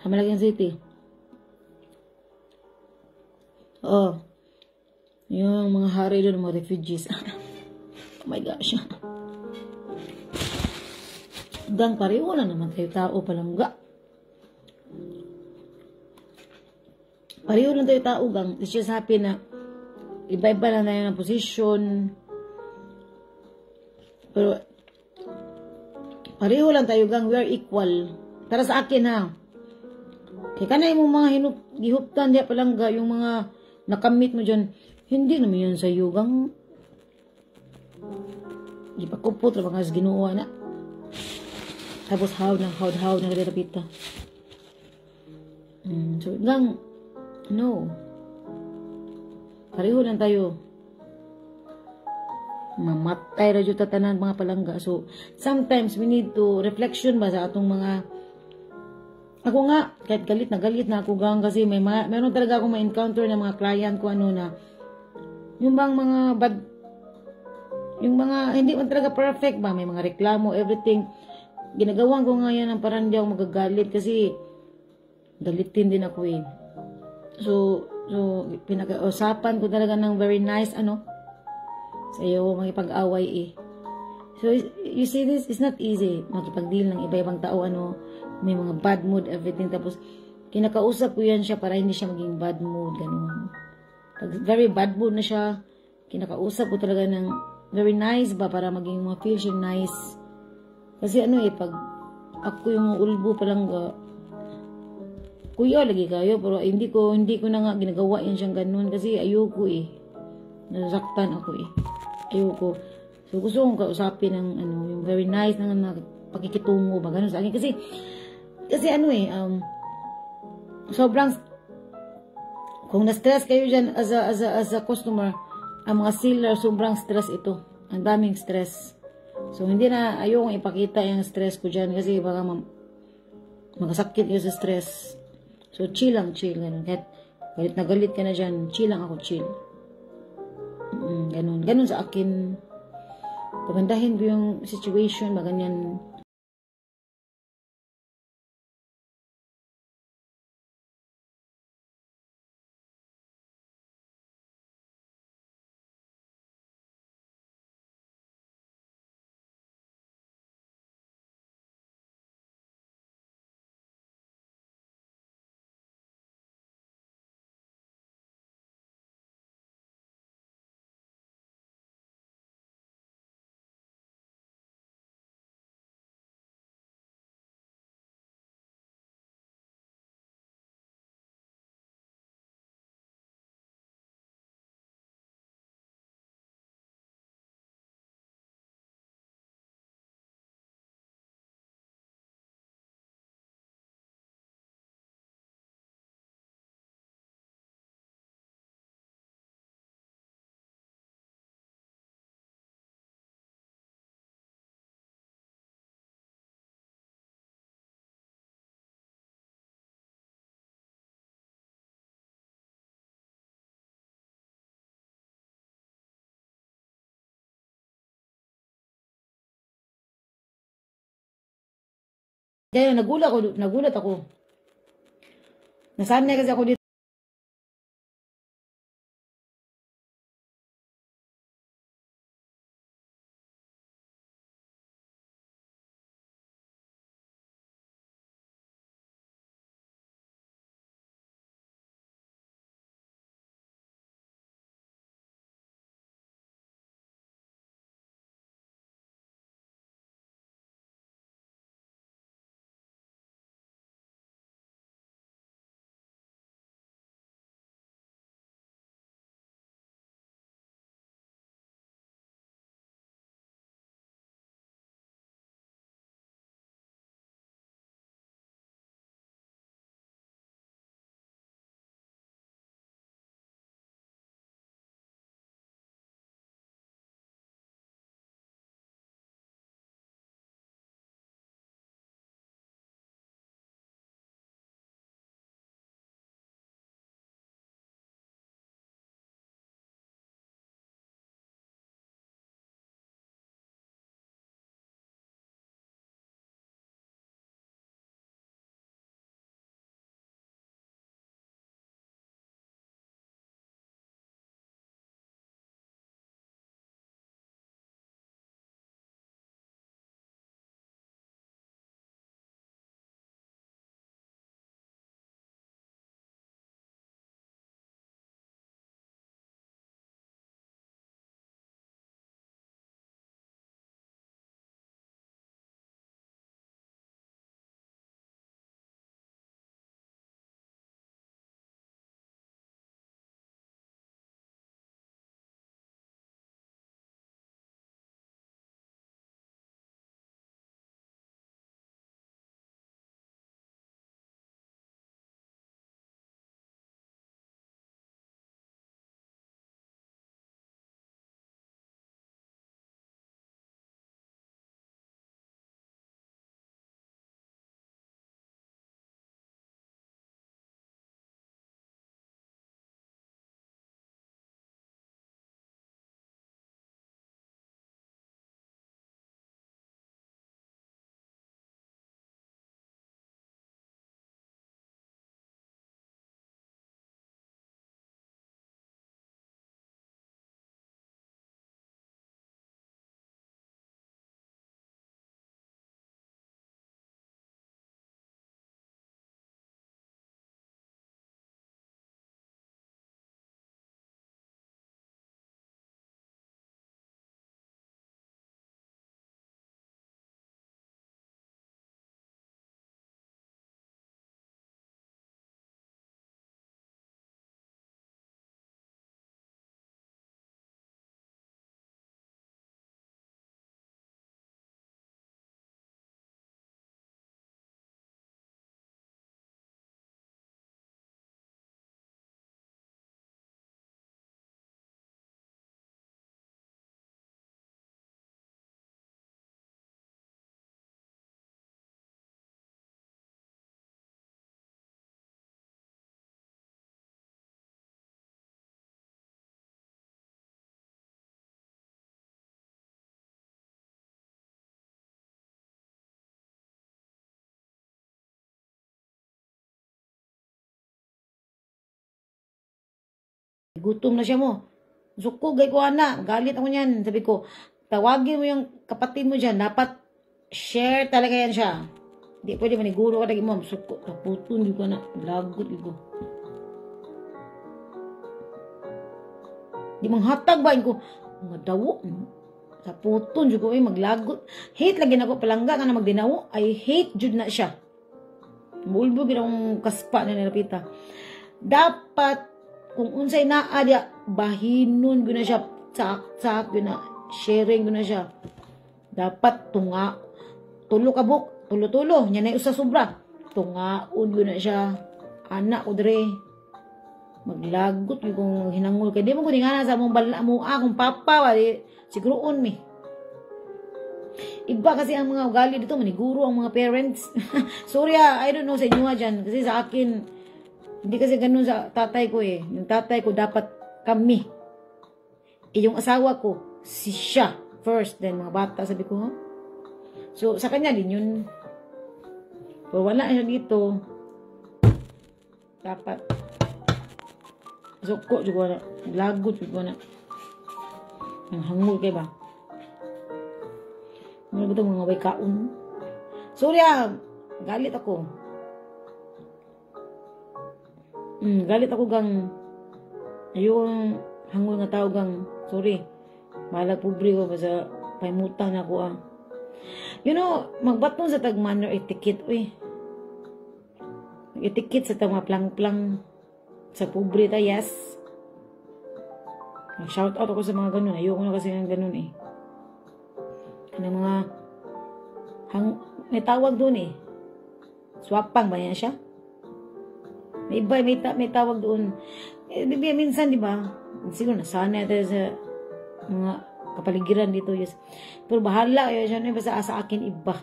Hamalagang City. Oh, yung mga hari doon, mga refugees. Oh my gosh. Gang pareho na naman tayo tao palangga. Pareho lang tayo tao, gang. It's just happy na iba-iba lang tayo ng posisyon. Pero pareho lang tayo, gang. We are equal. Para sa akin, ha. Kaya kanay mo mga gihuptan diya palangga, yung mga nakamit mo dyan, hindi naman yan sa iyo, gang. Ipakupot na mga ginuwa na. Tapos how na nagdadapita. So, gang, no. Pareho lang tayo. Mamatay radyo tatanan mga palangga. So, sometimes we need to reflection ba sa atong mga. Ako nga, kahit galit na ako gang kasi meron talaga akong ma-encounter na mga client ko na yung bang mga bad, yung mga hindi man talaga perfect ba, may mga reklamo, everything. ginagawa ko ngayon ng parang hindi ako magagalit kasi galitin din ako eh. So pinag-usapan ko talaga ng very nice, sa iyo, makipag-away eh. So, you see this, it's not easy makipag-deal ng iba-ibang tao, may mga bad mood, everything, tapos kinakausap ko yan siya para hindi siya maging bad mood, ganun. Pag very bad mood na siya, kinakausap ko talaga ng very nice ba, para maging ma-feel siya nice. Kasi pag ako yung ulbo palang kuya lagi kayo, pero hindi ko na nga ginagawa yan siyang ganun kasi ayoko eh. Nasaktan ako eh. Ayoko. So gusto kong kausapin ng yung very nice na pakikitungo ba ganun sa akin kasi sobrang kung na-stress kayo dyan as a customer, ang mga seller sobrang stress ito. Ang daming stress. So hindi na ayokong ipakita yung stress ko dyan kasi baka magasakit kayo sa stress. So, chill lang, ganun. Kahit galit na galit ka na dyan, chill lang ako, chill. Ganun. Ganun sa akin. Pagandahin ko yung situation, maganyan. Kaya nagulat ako. Nasanay kasi ako dito. Gutom na siya mo. Suko, gay ko ana. Galit ako niyan. Sabi ko, tawagin mo yung kapatid mo dyan. Dapat share talaga yan siya. Hindi pwede maniguro ka lagi mo. Suko, taputon yung ko na. Lagot yung ko. Di manghatag ba ko. Mga dawo. Taputon yung ko. Maglagot. Hate lagi na ko palangga ka na magdinawo. I hate jud na siya. Mulbo ginang kaspa na nilapita. Dapat, kung unsay naa dia, bahinon gina siya. Tsak-tsak gina. Sharing gina siya. Dapat tunga. Tulo kabuk. Tulo-tulo. Yan ay usa sobra. Tungaon gina siya. Anak ko dire. Maglagot yung kung hinangol kay. Di mo kuning nga sa mong bala mo. Kung papa. Siguroon mi. Iba kasi ang mga ugali dito, maniguro ang mga parents. Sorry I don't know sa inyo dyan. Kasi sa akin, hindi kasi ganun sa tatay ko eh. Yung tatay ko dapat kami. Yung asawa ko, si siya first. Then mga bata, sabi ko, huh? So sa kanya din yun. Pero wala siya dito. Dapat. Suko, juga na. Lagot, juga na. Ang hangul kayo ba? Ano ba ito mga way kaon? Sorry galit ako. Galit ako gang ayong hangul nga tao gang sorry. Malag pobre ko basta paimutang na ako You know, magbaton sa tag manner etiquette etiquette sa tag mga plang-plang sa pobre ta, yes. Shout out ako sa mga ganun. Ayoko na kasi ng ganun ng mga may tawag doon swapang ba yan siya? May iba, may tawag doon. Minsan, di ba? Siguro nasanay tayo sa mga kapaligiran dito. Yes. Pero bahala kayo siya. Basta sa akin iba.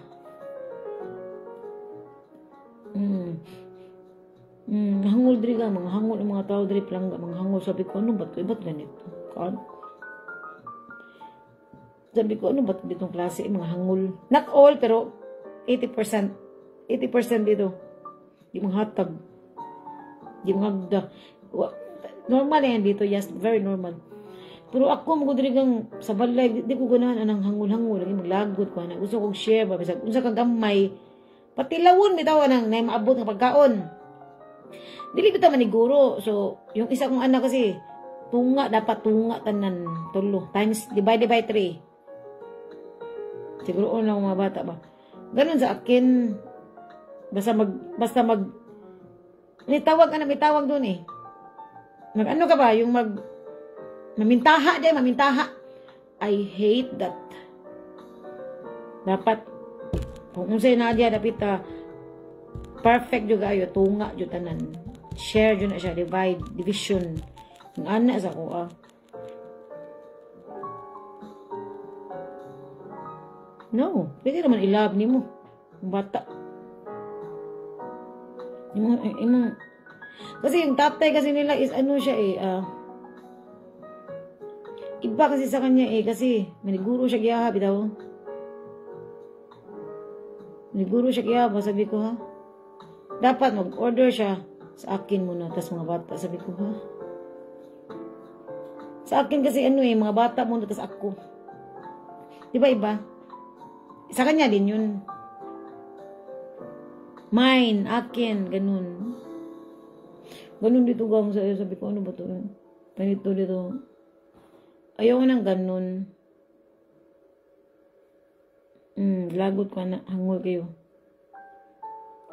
Hangul diri ka. Mga hangul ng mga tao diri plangga. Mga hangul. Sabi ko, ano ba ito? Iba't ganito? Sabi ko, ano ba ditong klase? Mga hangul. Not all, pero 80%. 80% dito. Di mga hatag. Di mga hagda. Normal yan dito. Yes, very normal. Pero ako, magudrigang sa balay, di ko ganahan anang hangul-hangul. Lagi maglagot ko. Gusto kong share. Unsa kang gamay. Pati lawon, may tawa nang maabot ng pagkaon. Dili ko ta maniguro. So, yung isa kong anak kasi, dapat tunga tanan. Tulo. Times, divide by 3. Siguro lang mga bata ba. Ganun sa akin. Basta may tawag doon Mag-ano ka ba? Yung mamintaha dyan, mamintaha. I hate that. Dapat, kung unsay na dyan, dapat perfect juga ayo, tunga dyan tanan. Share dyan na siya, division. Yung anak sa ko No, pwede naman ilab ni mo. Bata. Kasi yung tatay kasi nila is ano siya iba kasi sa kanya kasi maniguro siya giyaha bitaw. Maniguro siya giyaha, sabi ko ha. Dapat mag-order siya sa akin muna, tas mga bata, sabi ko ha. Sa akin kasi mga bata muna, tas ako. Diba iba? Sa kanya din yun. Mine, akin, ganun. Ganun dito gang sa'yo. Sabi ko, ano ba ito? Ganito dito. Ayaw nang ganun. Lagot ko na. Hangol kayo.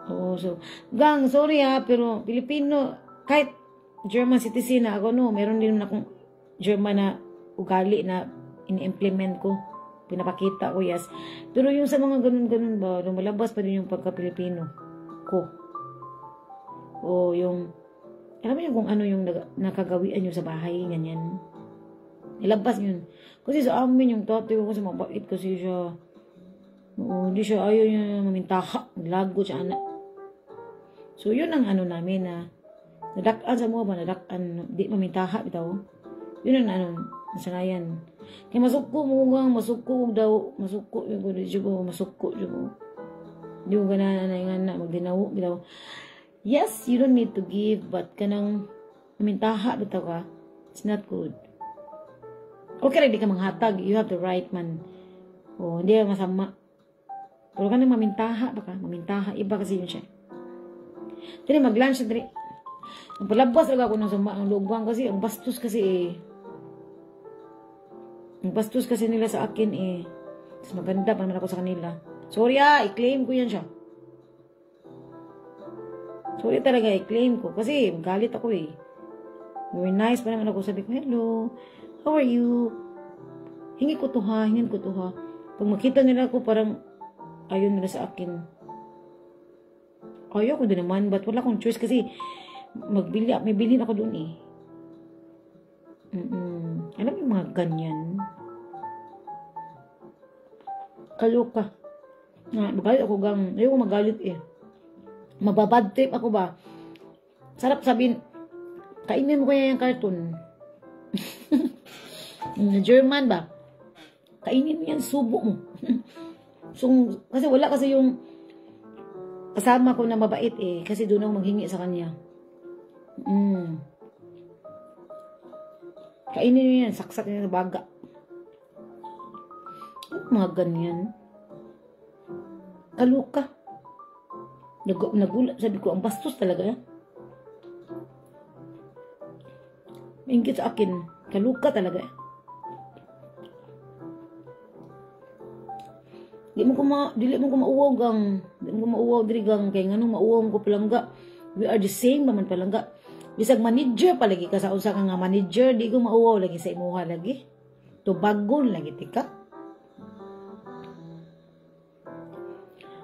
Oo, so. Gang, sorry pero Pilipino, kahit German citizen na ako, meron din akong German na ugali na ini-implement ko. Pinapakita ko, yes. Pero yung sa mga ganun-ganun ba, lumalabas pa din yung pagka-Pilipino ko. O yung, alam mo yung kung ano yung nakagawian nyo sa bahay, ganyan. Nilabas yun. Kasi sa amin, yung tatay ko kasi mabait kasi siya. Hindi siya, ayaw niya mamintaha. Lago siya, anak. So, yun ang namin na, nadakaan sa mga ba, nadakaan, di mamintaha, bitaw. Yun ang nasanayan. Kaya masuko mo gang, masuko daw, masuko yung masuko yung di mo ganahan na magdinawo, bitaw. Yes, you don't need to give, but kanang mamintaha bitaw ka It's not good. Okay rin, di ka manghatag. You have the right man. Oh, hindi ka masama. Pero ka nang mamintaha ba ka? Mamintaha. Iba kasi yun siya. Dili, mag-lunch na dili. Nagpalabas talaga ako ng suma ang looban kasi ang bastos kasi eh. Ang bastos kasi nila sa akin eh. Tapos maganda pa naman ako sa kanila. Sorry i-claim ko yan siya. Sorry talaga, i-claim ko. Kasi galit ako eh. Very nice pa naman ako. Sabi ko, hello, how are you? Hingin ko to ha. Pag makita nila ako, parang ayaw nila sa akin. Ayaw ko din naman, but wala akong choice kasi may bilhin ako doon eh. Alam mo yung mga ganyan? Kaloka. Magalit ako gang. Ayaw ko magalit eh. Mababad trip ako ba? Sarap sabihin, kainin mo kaya yung cartoon. German ba? Kainin mo yan, subo mo. So, kasi wala kasi yung kasama ko na mabait eh. Kasi doon ako maghingi sa kanya. Kainin mo yan, saksak niya sa baga. Mga ganyan. Kaluka. Nagulat. Sabi ko, ang bastos talaga. Maingit sa akin. Kaluka talaga. Dili mo ko mauwag diri gang kay nganong mauwag ko palangga. We are the same man palangga. Bisag manager palagi ka sa usa ka nga manager, di ko mauwaw lagi sa imuha lagi. Tubagon lagi tika.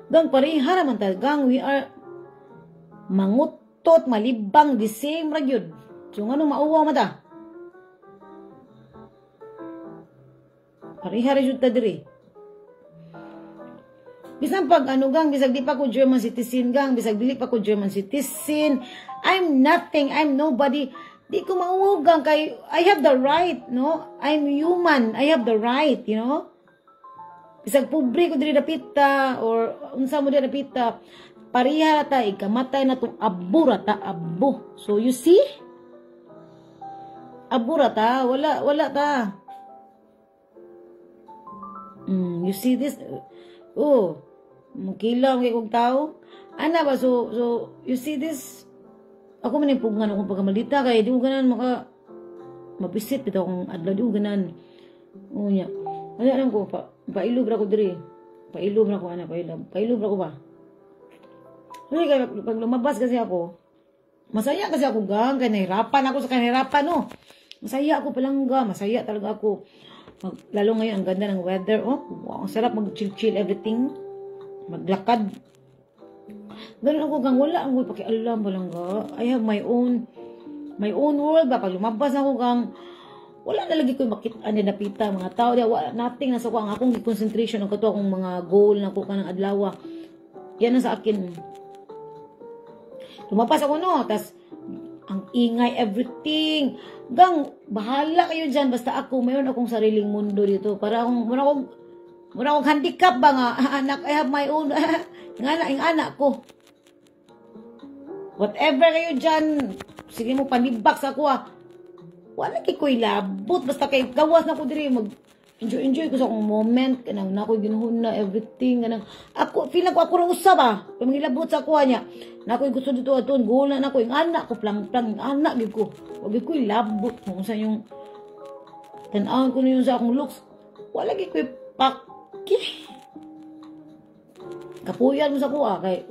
Gang pareha naman ta, gang we are mangutot, malibang, the same ra gyud. So ngano mauwaw mata? Pareha ra jud ta diri. Bisan pag bisag di pa ko German citizen gang, bisag dili pa ko German citizen, I'm nothing, I'm nobody. Di ko mauwag gang kay I have the right, no? I'm human, I have the right, you know? Bisag pobre ko diri dapita or unsa mo diri dapita, pareha ta ikamatay na tong abura ta, abo. So you see? Abura ta, wala ta. You see this? Oh, mukilang kay kong tao. Ana ba, so, you see this? Ako man yung pugngan akong pagkamalita, kaya di ko ganan mabisit, bitaw akong adlaw, di ko ganan. O niya. Alam ko, pailob ra ko diri. Pailob ra ko, pailob ra ko ba? Kasi kaya, pag lumabas kasi ako, masaya kasi ako gang, kaya nahirapan ako sa kanirapan, no? Masaya ako palangga, masaya talaga ako. Lalo ngayon, ang ganda ng weather, oh, wow, ang sarap mag-chill-chill everything. Maglakad. Ganun ako gang, wala ang pakialam palangga. I have my own world ba. Pag lumabas ako gang, wala na lagi ko makita na napita mga tao. Wala, nothing nasa ko ang akong concentration ang kato akong mga goal na ko kanang adlaw. Yan na sa akin. Lumabas ako no, tas ang ingay everything. Gang, bahala kayo dyan. Basta ako, mayroon akong sariling mundo dito. Para akong handicap ba nga, anak, I have my own, yung anak ko. Whatever kayo dyan, sige mo panibak sa ako Wala kay ko'y labot, basta kay gawas na ko diri, mag-enjoy ko sa akong moment, kanang na ako'y ginuhon na everything, kanang, ako, feel na ko ako rin usab kung magilabot sa ako niya, na ako'y gusto dito aton, goal na ako, yung anak ko, plang-plang, yung anak ko, wag ko'y labot, kung sa yung, tanawin ko na yun sa akong looks, wala kay ko'y kapuyan mo sa kuha kay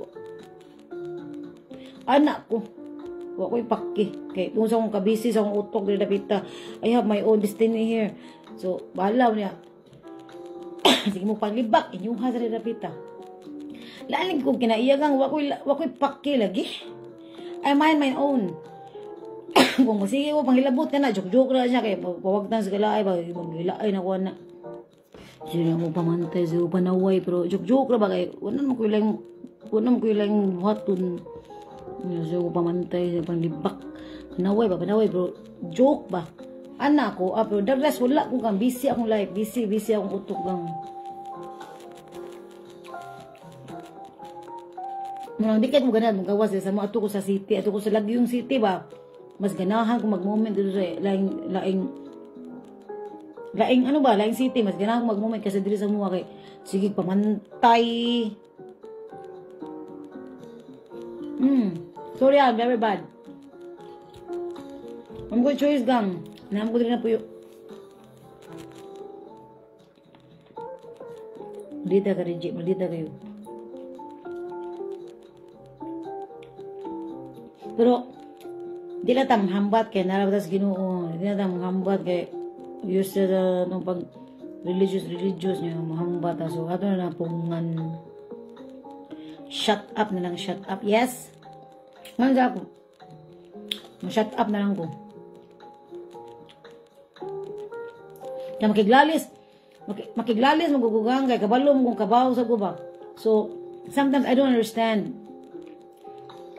anak ko wa ko'y pakki kay kung sa akong kabisi sa akong utok dili dapita I have my own destiny here so balaw niya sige mo paglibak inyuha sa dapita lalim ko kinaiyagang wa ko'y pakki lagi I mind my own kung masige ko panghilabot ka na joke na siya kay pawagtan sa kalaay ba maghilaay na ko na sila mo pamantay sa panaway pero joke ra ba kay wala mo ko ilang buhaton sa pamantay sa panglibak panaway bro joke ba anak ko pero the rest wala ko kang busy akong life busy akong utok lang mga dikat mo ganun gawas sa mga ato ko sa city ato ko sa Lagyong City ba mas ganahan ko mag-moment dito sa laing ano ba, laing city, mas ganahan ko mag-moment kasi diri sa mga kay sige pamantay. Sorry, very bad. I'm good choice gang. Naam ko din na puyo. Malita ka, Reggie. Malita kayo. Pero, di na tam hambat kay narabatas Ginoo. Di na tam hambat kay used sa nung pag religious niya mahambat. So, ato na pungan. Shut up na lang, shut up. Yes. Ngayon sa ako. Shut up na lang ko. Kaya makiglalis, magugugang kay kabalo mo kung kabaw sa guba. So, sometimes I don't understand.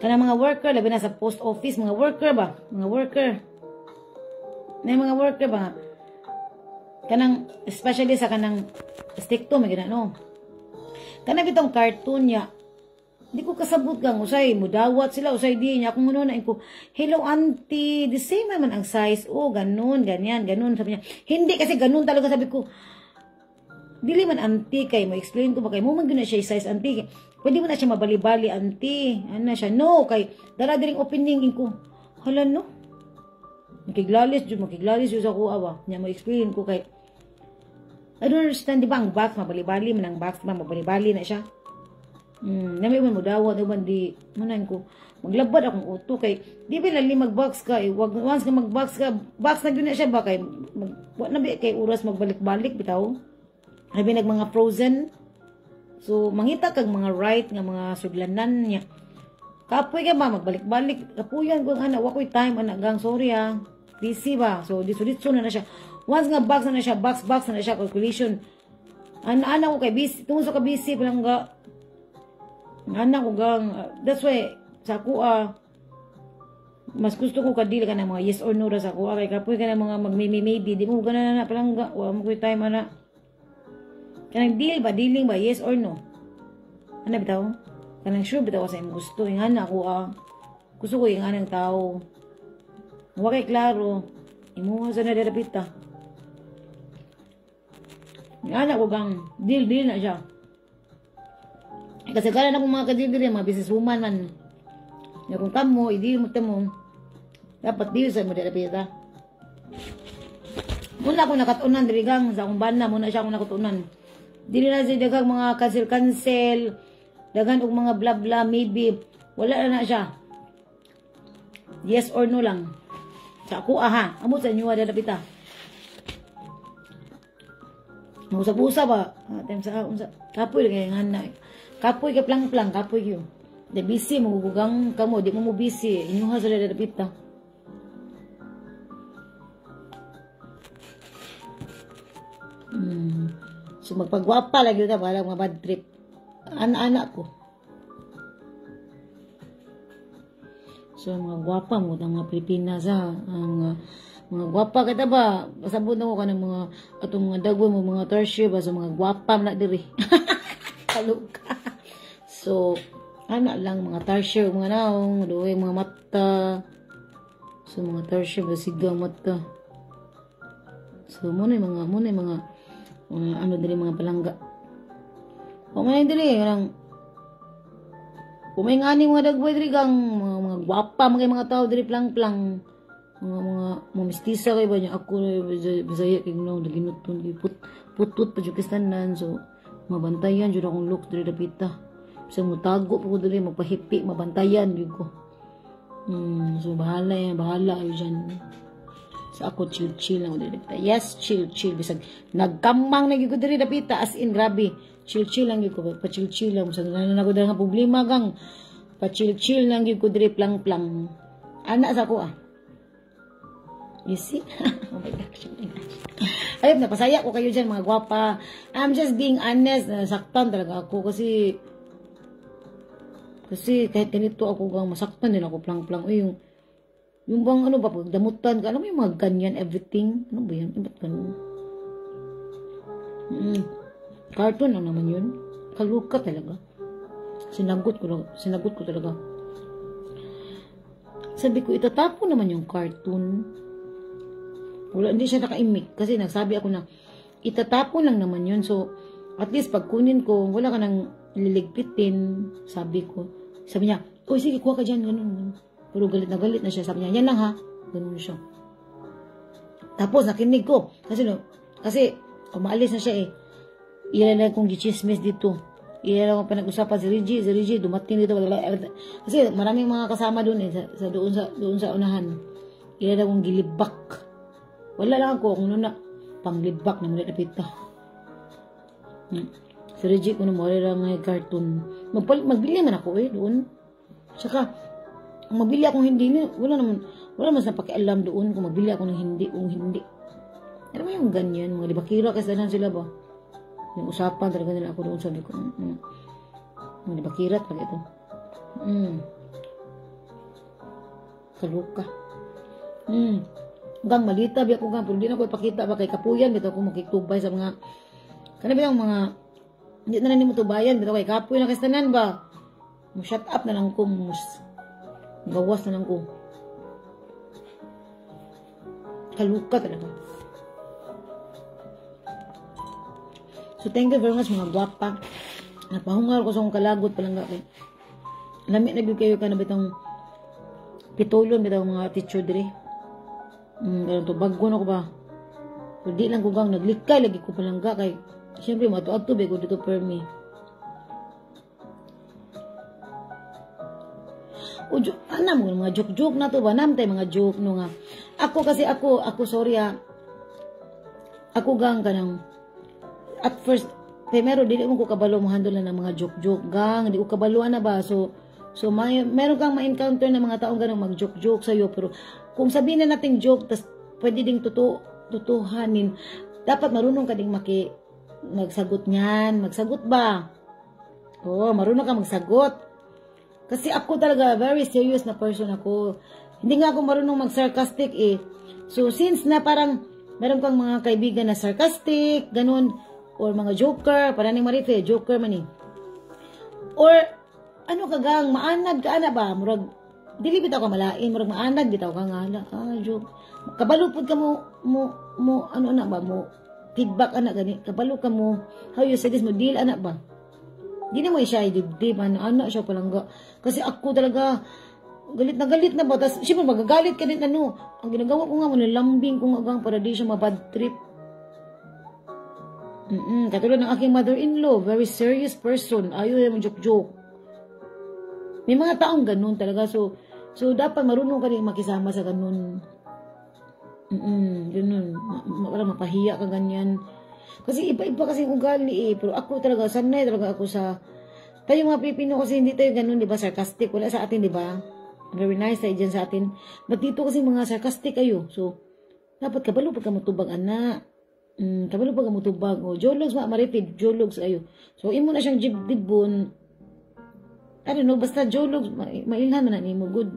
Kana mga worker, labi na sa post office, mga worker ba? Mga worker. May mga worker ba? Kanang, especially sa kanang stick to, may ginano. Kanang bitong cartoon niya, di ko kasabot gang, usay, mudawat sila, usay di niya. Kung ano na, ko, hello auntie, the same naman ang size. Oh, ganun, ganyan, ganun. Sabi niya, hindi kasi ganun talaga, sabi ko, dili man auntie kay mo explain ko ba kay mo man gyud na siya size auntie. Pwede mo na siya mabali-bali auntie. Ano siya? No kay dala diring opening ko. Hala no. Makiglalis jud sa kuha ba. Nya mo explain ko kay I don't understand di ba ang box mabali-bali man ang box ba mabali-bali na siya. Nami man mo dawat uban di munan ko. Maglabad akong uto kay di ba lali mag-box ka wag once ka mag-box ka box na gyud na siya ba kay wa na bi kay oras magbalik-balik bitaw. Habi nag mga frozen. So, mangita kag mga right nga mga sudlanan niya. Kapoy ka ba? Magbalik-balik. Kapuyan ko nga, wakoy time, anak gang, sorry ah. Busy ba? So, ditso na siya. Once nga box na siya, box na siya, calculation. Anak ko kay busy, tungkol sa ka busy, palang ga, anak ko gang, that's why, sa ako mas gusto ko kadili ka ng mga yes or no ra sa ako, kay kapoy ka ng mga mag-maybe, di mo gana na, palang ga, wala mo ko'y time, anak. Kanang dealing ba? Yes or no? Ano bitaw? Kanang sure bitaw sa imong gusto. Yung ana ko gusto ko yung anang tao. Huwag kay klaro. Imuha sa nadarapita. Yung ana ko gang deal na siya. Kasi kala na kong mga kadil mga businesswoman man. Yung kung kamo, i-deal mo tamo. Dapat deal sa nadarapita. Muna ako nakatunan dirigang sa akong bana. Muna siya ako nakatunan. Dili na siya dagang mga cancel, dagan og mga bla bla, maybe. Wala na siya. Yes or no lang. Sa ako aha. Amo sa inyo ada dapita. Musa-busa ba? Time sa kapoy kay ngana. Kapoy ka plang-plang, kapoy yo. De busy mo gugang kamo, di mo busy. Inyo ha sa dapita. So, magpagwapa lagi na para mga bad trip. Anak ko. So, mga gwapa mo, ang mga Pilipinas, ang mga gwapa, kita ba, pasabot na ko ka ng mga, atong mga dagwa mo, mga tertiary ba, so mga gwapa na diri. Kaluka. So, anak lang, mga tertiary, mga naong, doon, mga mata. So, mga tertiary ba, sigang mata. So, muna yung mga ano dili mga palangga. O ngayon dili lang kumingani mga dagboy diri gang mga gwapa mga tao diri plang-plang mga mistisa kay ba niya ako Bisaya kay no naginuton putut pa jud kistanan so mabantayan jud akong look diri dapita. Sa mo tago po diri magpahipi mabantayan jud ko. So bahala ayo diyan. Sa ako chill lang diri dapita. Yes, chill bisag nagkamang na gyud diri dapita as in grabe. Chill lang gyud ko pa chill lang sa na ko nga problema gang pa chill lang gyud ko diri plang-plang. Anak sa ko You see? Oh my gosh. Ayun, napasaya ko kayo dyan mga gwapa. I'm just being honest. Nasaktan talaga ako kasi kahit ganito ako gang masaktan din ako plang-plang. Yung bang ano ba, damutan ka, alam mo yung mga ganyan, everything. Ano ba yan? Ba't ganun? Cartoon lang naman yun. Kaluka talaga. Sinagot ko talaga. Sabi ko, itatapon naman yung cartoon. Wala, hindi siya nakaimik. Kasi nagsabi ako na, itatapon lang naman yun. So, at least pag kunin ko, wala ka nang liligpitin. Sabi ko. Sabi niya, uy, sige, kuha ka dyan. Ganun. Pero galit na siya. Sabi niya, yan lang ha. Ganun siya. Tapos, nakinig ko. Kasi umaalis na siya eh. Ilalagay kong gichismis dito. Ilalagay kong pinag-usapan si Reggie, dumating dito. Kasi maraming mga kasama doon eh. Doon sa unahan. Ilalagay kong gilibak. Wala lang ako. Kung na panglibak na muli napita. Si Reggie, kung namawala lang ng cartoon. Magbili man ako eh doon. Saka, magbili akong hindi. Wala naman sa pakialam doon kung magbili ako ng hindi kung hindi. Alam mo yung ganyan, mga libakira kasi dahan sila ba? Yung usapan talaga nila ako doon, sabi ko. Mga libakirat pag ito. Kaluka. Hanggang malita, biya ko nga, pero di na ko ipakita ba kay Kapuyan, dito ako makikitubay sa mga, kanina ba yung mga, hindi na lang mo tubayan, dito kay Kapuy na kastanan ba? Shut up na lang ko, gawas na lang ko. Kaluka talaga. So, thank you very much mga gwapa. Napahungar ko sa akong kalagot palangga ko. Lamit na kayo ka na bitang pitulon bitang mga teacher dire. Ganun to, bago na ko ba. So, di lang ko gang naglikay lagi ko palangga kay siyempre matuad-to ko dito per me. O, anam mo mga joke-joke na to ba? Namtay mga joke no nga. Ako sorry ako gang kanang at first, pero dili mo ko kabalo mo handle na ng mga joke-joke gang, di ko kabaluan na ba? So meron kang ma-encounter na mga taong ganang mag-joke-joke sa'yo, pero kung sabihin na nating joke, tas pwede ding tutuhanin, dapat marunong ka ding magsagot niyan. Magsagot ba? Oo, marunong ka magsagot. Kasi ako talaga, very serious na person ako. Hindi nga ako marunong mag-sarcastic eh. So, since na parang meron kang mga kaibigan na sarcastic, ganun, or mga joker, parang ni Marife, joker man eh. Or, ano ka gang, maanad ka na ba? Murag, dili bitaw ka malain, murag maanad bitaw ka nga, joke. Kabalupod ka mo, ano na ba, mo, feedback anak gani, kabalo ka mo, how you say this, mo deal anak ba? Di na mo siya, dibdib, anak siya palangga. Kasi ako talaga, galit na ba? Tapos, siyempre magagalit ka din, ang ginagawa ko nga, manilambing ko nga gang, para di siya mabad trip. Katulad ng aking mother-in-law, very serious person, ayaw yung joke-joke. May mga taong ganun talaga, so dapat marunong ka rin makisama sa ganun. Ganun, parang mapahiya ka ganyan. Kasi iba-iba kasi ugali eh, pero ako talaga, sanay talaga ako sa, tayo mga Pilipino kasi hindi tayo ganun, di ba, sarcastic, wala sa atin, di ba? Very nice tayo dyan sa atin. But dito kasi mga sarcastic kayo, so, dapat kabalo pagka matubag anak. Kabalo pag mutubag o jologs maripid jologs ayo, so imo na siyang jibdibon, I don't know, basta jologs mailhan man na nimo good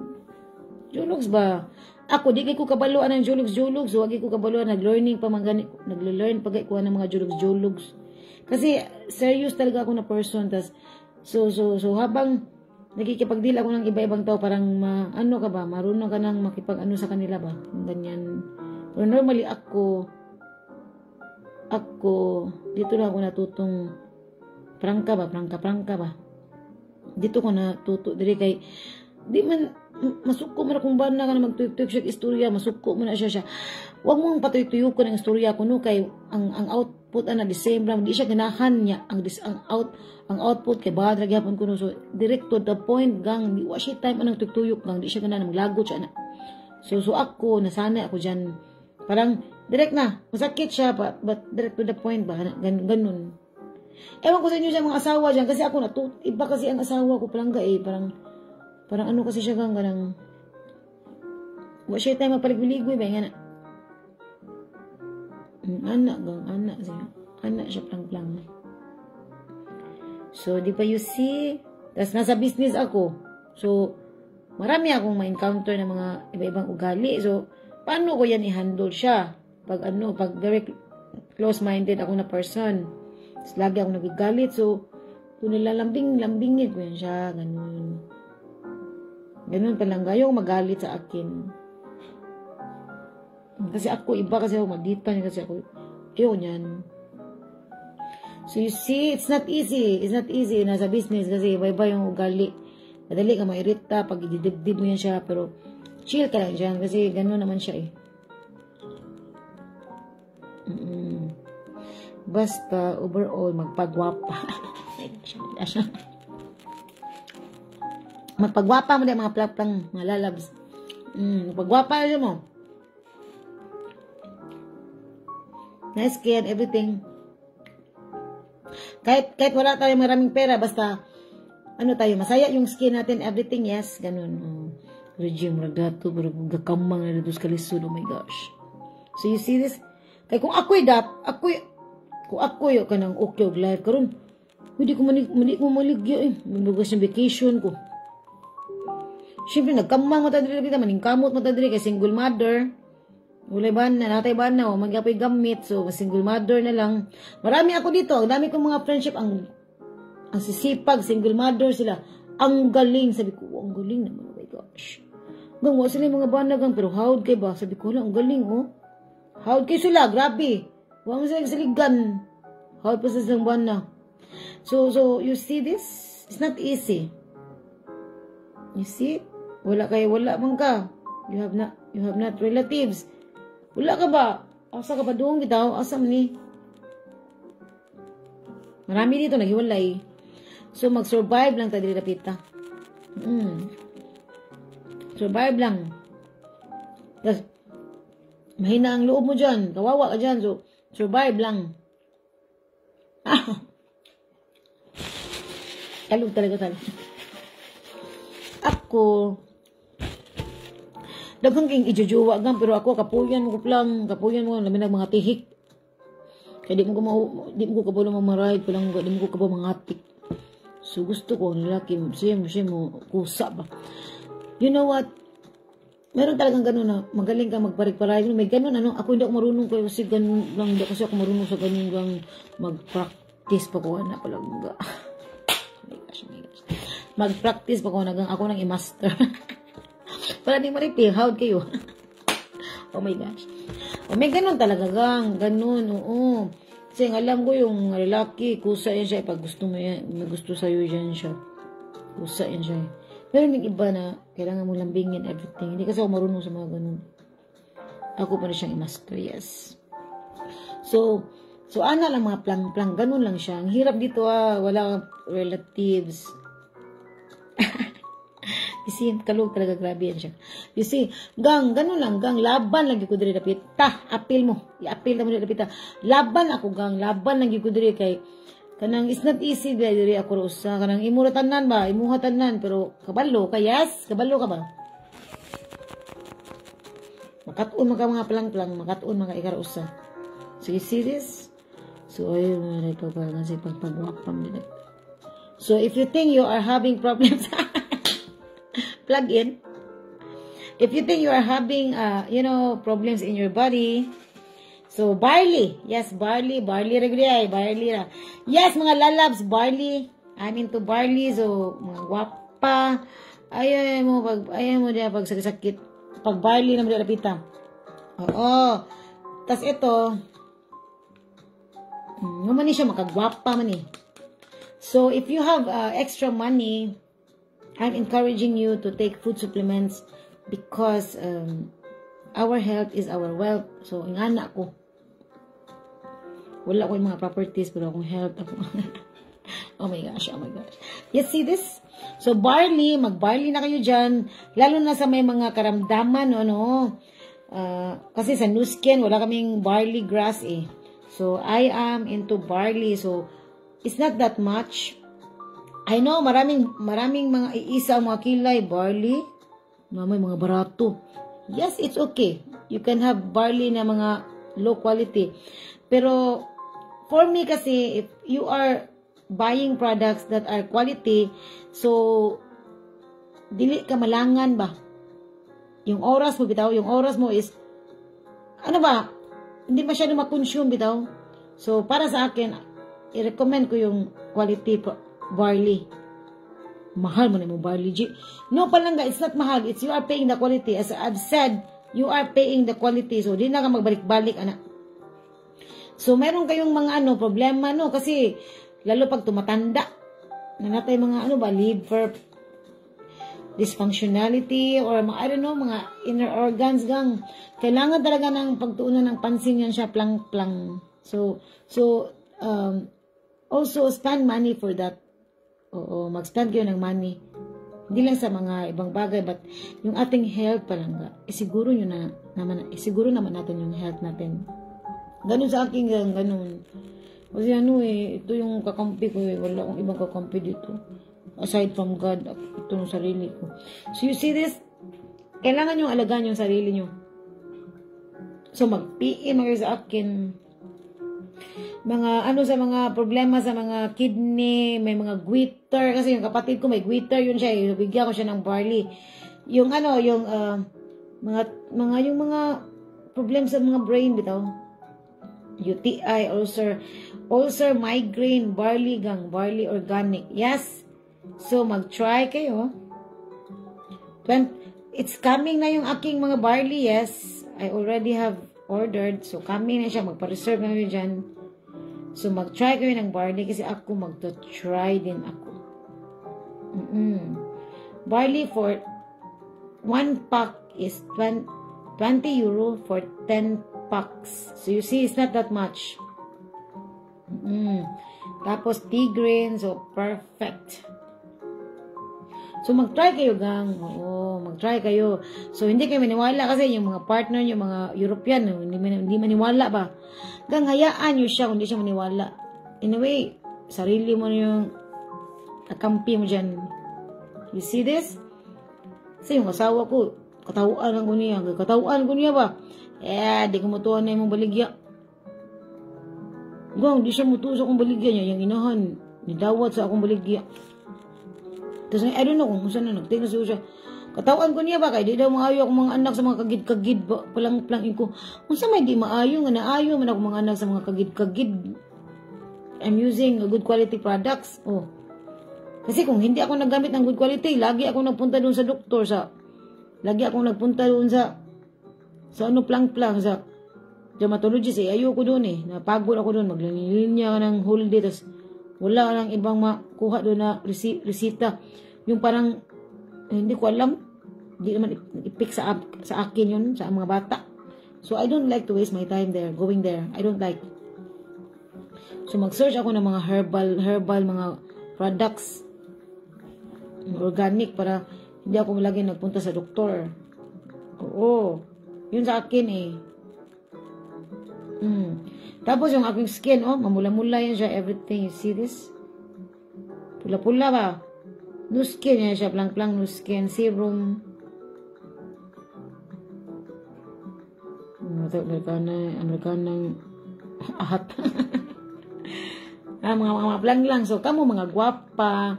jologs ba. Ako di kay ko kabaluan ng jologs, so wagi ko kabaluan nag-learning pa man nagle-learn pagay ko ng mga jologs kasi serious talaga ako na person. Tas so habang nagkikipagdeal ako ng iba-ibang tao, parang ano ka ba, marunong ka nang makipag-ano sa kanila ba, ganyan. Pero normally ako dito lang ako natutong prangka ba. Dito ko natuto diri kay di man masuko man akong bana ka na magtuyok-tuyok siya istorya, masuko man na siya. Wag mong patuyok-tuyok ko ng istorya ko no kay ang output ana the same lang, di siya ganahan niya ang output kay bad ra gyapon ko no. So direct to the point gang, di wa siya time anang tuyok gang, di siya ganahan maglagot siya na. So ako nasanay ako diyan. Parang direct na, masakit siya, but direct to the point ba, ganun. Ewan ko sa inyo siya mga asawa dyan, kasi ako iba kasi ang asawa ko palangga eh, parang ano kasi siya ganang, wa siya tayo mapaligwi-ligwi ba, nga na. Anak siya plang-plang. So, di pa you see, tas nasa business ako, so, marami akong ma-encounter ng mga iba-ibang ugali, so, paano ko yan i-handle siya? Pag very close-minded ako na person. Tapos lagi ako nagigalit. So, kung nilalambing-lambingin ko yan siya, ganun. Ganun talaga. Ayaw magalit sa akin. Kasi ako, iba kasi ako, maldita niya kasi ako. Ayaw niyan. So you see, it's not easy. It's not easy. Nasa business kasi iba-iba yung ugali. Madali ka mairita pag ididibdib mo yan siya. Pero chill ka lang dyan kasi ganun naman siya eh. Basta, overall, magpagwapa. Magpagwapa mo din mga plaplang, mga lalabs. Magpagwapa na mo. Nice skin, everything. Kahit wala tayo maraming pera, basta, ano tayo, masaya yung skin natin, everything, yes, ganun. Regime, ragato, gakamang na dos kalisod, oh my gosh. So you see this? Kaya kung kung ako yung kanang okay og life karon hindi ko maligya eh mabugas yung vacation ko. Siyempre nagkamang mata diri kita maningkamot mata diri kay single mother. Wala ba na natay ba na magyapoy gamit so single mother na lang. Marami ako dito, ang dami kong mga friendship ang sisipag single mother sila. Ang galing, sabi ko, ang galing naman, oh my gosh. Gang wa sila mga banagang pero howd kay ba? Sabi ko, ang galing oh. Howd kay sila, grabe. Huwag mo silang saligan. Howd pa sa isang buwan na. So, you see this? It's not easy. You see? Wala man ka. You have not relatives. Wala ka ba? Asa ka ba doon bitaw? Asa man ni? Marami dito naghiwalay. So, mag-survive lang tayo dito, pita. Survive lang. Tapos, mahina ang loob mo dyan. Kawawa ka dyan. So, survive lang. Kalog talaga tayo. Ako, daghang king ijujuwa gan pero ako kapuyan mo lamin ng mga tihik. Kaya di mo ko kabalo mamaray, di mo ko kabalo mangatik. So, gusto ko, lalaki, siya mo, kusa ba? You know what? Meron talagang ganun na, magaling ka magparig-paray. May ganun, ako hindi ako marunong kayo kasi ganun lang, hindi kasi ako marunong sa ganun lang mag-practice pa ko, na pala, oh my gosh. Mag-practice pa ko, ako nang i-master. Para di maripil, howd kayo. Oh my gosh. May ganun talaga, ganun, oo. Kasi alam ko yung lalaki, kusa yan siya, pag gusto mo yan, may gusto sa'yo yan siya. Kusa yan siya. Pero may iba na, kailangan mo lambingin everything. Hindi kasi ako marunong sa mga ganun. Ako pa rin siyang i-master, yes. So ana lang mga plang-plang, ganun lang siya. Ang hirap dito wala relatives. You see, kalog talaga, grabe yan siya. You see, ganun lang, laban lang ko diri dapit. Apil mo. I-apil na mo dapit. Laban ako, laban lang ko diri kay kanang it's not easy diri ako usa kanang imuha tanan pero kabalo ka, yes, kabalo ka ba? Makatuon mga plang-plang, makatuon mga ikarusa. So you see this? So ay mga pagpapangan sa pagpagwapam nila. So if you think you are having problems plug in. If you think you are having, problems in your body, so barley. Yes, barley regular, barley. Yes, mga lalabs, barley. I'm into barley, so mga gwapa. Ayaw mo diya pag sakit. Pag barley na mo diya lapita. Oo. Tas ito, naman siya makagwapa man eh. So if you have extra money, I'm encouraging you to take food supplements because our health is our wealth. So, ang anak ko, wala ko yung mga properties, pero akong health ako. Oh my gosh. You see this? So, mag-barley na kayo dyan, lalo na sa may mga karamdaman, kasi sa Nu Skin, wala kaming barley grass eh. So, I am into barley. So, it's not that much. I know, maraming mga iisa mga kilay, barley, may mga barato. Yes, it's okay. You can have barley na mga low quality. Pero, for me kasi, if you are buying products that are quality, so, dili ka malangan ba? Yung oras mo is, hindi masyado ma-consume bitaw. So, para sa akin, i-recommend ko yung quality barley. Mahal mo na mo barley, G. No, palangga, it's not mahal. It's you are paying the quality. As I've said, you are paying the quality. So, di na ka magbalik-balik, anak. So, meron kayong mga problema, no? Kasi, lalo pag tumatanda, nanatay mga liver dysfunctionality or mga, I don't know, mga inner organs gang. Kailangan talaga ng pagtuunan ng pansin yan siya, plang-plang. So, also, spend money for that. Oo, mag-spend kayo ng money. Hindi lang sa mga ibang bagay, but yung ating health palangga, isiguro naman natin yung health natin. Ganun sa akin, ganun. Kasi ito yung kakampi ko wala akong ibang kakampi dito. Aside from God, ito yung sarili ko. So you see this? Kailangan yung alagaan yung sarili nyo. So mag-PM kayo sa akin. Mga sa mga problema sa mga kidney, may mga goiter kasi yung kapatid ko may goiter yun siya, bigyan ko siya ng barley. Yung mga problem sa mga brain bitaw. UTI, ulcer, migraine, barley gang, barley organic. Yes. So mag-try kayo. It's coming na yung aking mga barley, yes. I already have ordered. So coming na siya, magpa-reserve na kayo dyan. So, mag-try kayo ng barley kasi ako magto-try din ako. Barley for 1 pack is 20 euro for 10 packs. So, you see, it's not that much. Tapos, tea grain. So, perfect. So, mag-try kayo, gang. Oo, mag-try kayo. So, hindi kayo maniwala kasi yung mga partner nyo, mga European, hindi maniwala ba? Gang, hayaan nyo siya kung hindi siya maniwala. In a way, sarili mo na yung kakampi mo dyan. You see this? Kasi yung asawa ko, katawaan ko niya. Katawaan ko niya ba? Di ko mutuan na yung baligya. Gang, di siya mutuwa sa akong baligya niya. Yung inahan, nidawat sa akong baligya. Tapos, I don't know kung saan na nagtingin siya. Katawaan ko niya ba? Kaya di daw maayo akong mga anak sa mga kagid-kagid. Palang-plangin ko. Kung saan may di maayo, nga naayo man ako mga anak sa mga kagid-kagid. I'm using good quality products. Oh. Kasi kung hindi ako naggamit ng good quality, lagi ako nagpunta doon sa doktor. Lagi ako nagpunta doon sa plang-plang, sa dermatologist. Ayoko doon Napagod ako doon. Maglilinya ng whole day. Tapos wala lang ibang makuha doon na resita. Yung parang, hindi ko alam. Hindi naman ipik sa akin yun, sa mga bata. So, I don't like to waste my time there, going there. I don't like. So, mag-search ako ng mga herbal mga products. Organic, para hindi ako lagi nagpunta sa doktor. Oo. Yun sa akin Tapos, yung aking skin, mamula-mula yan siya, everything. You see this? Pula-pula ba? No skin yan siya, plang-plang no skin serum. Amerikanang ahat. Mga plang-lang. So, kamo mga gwapa.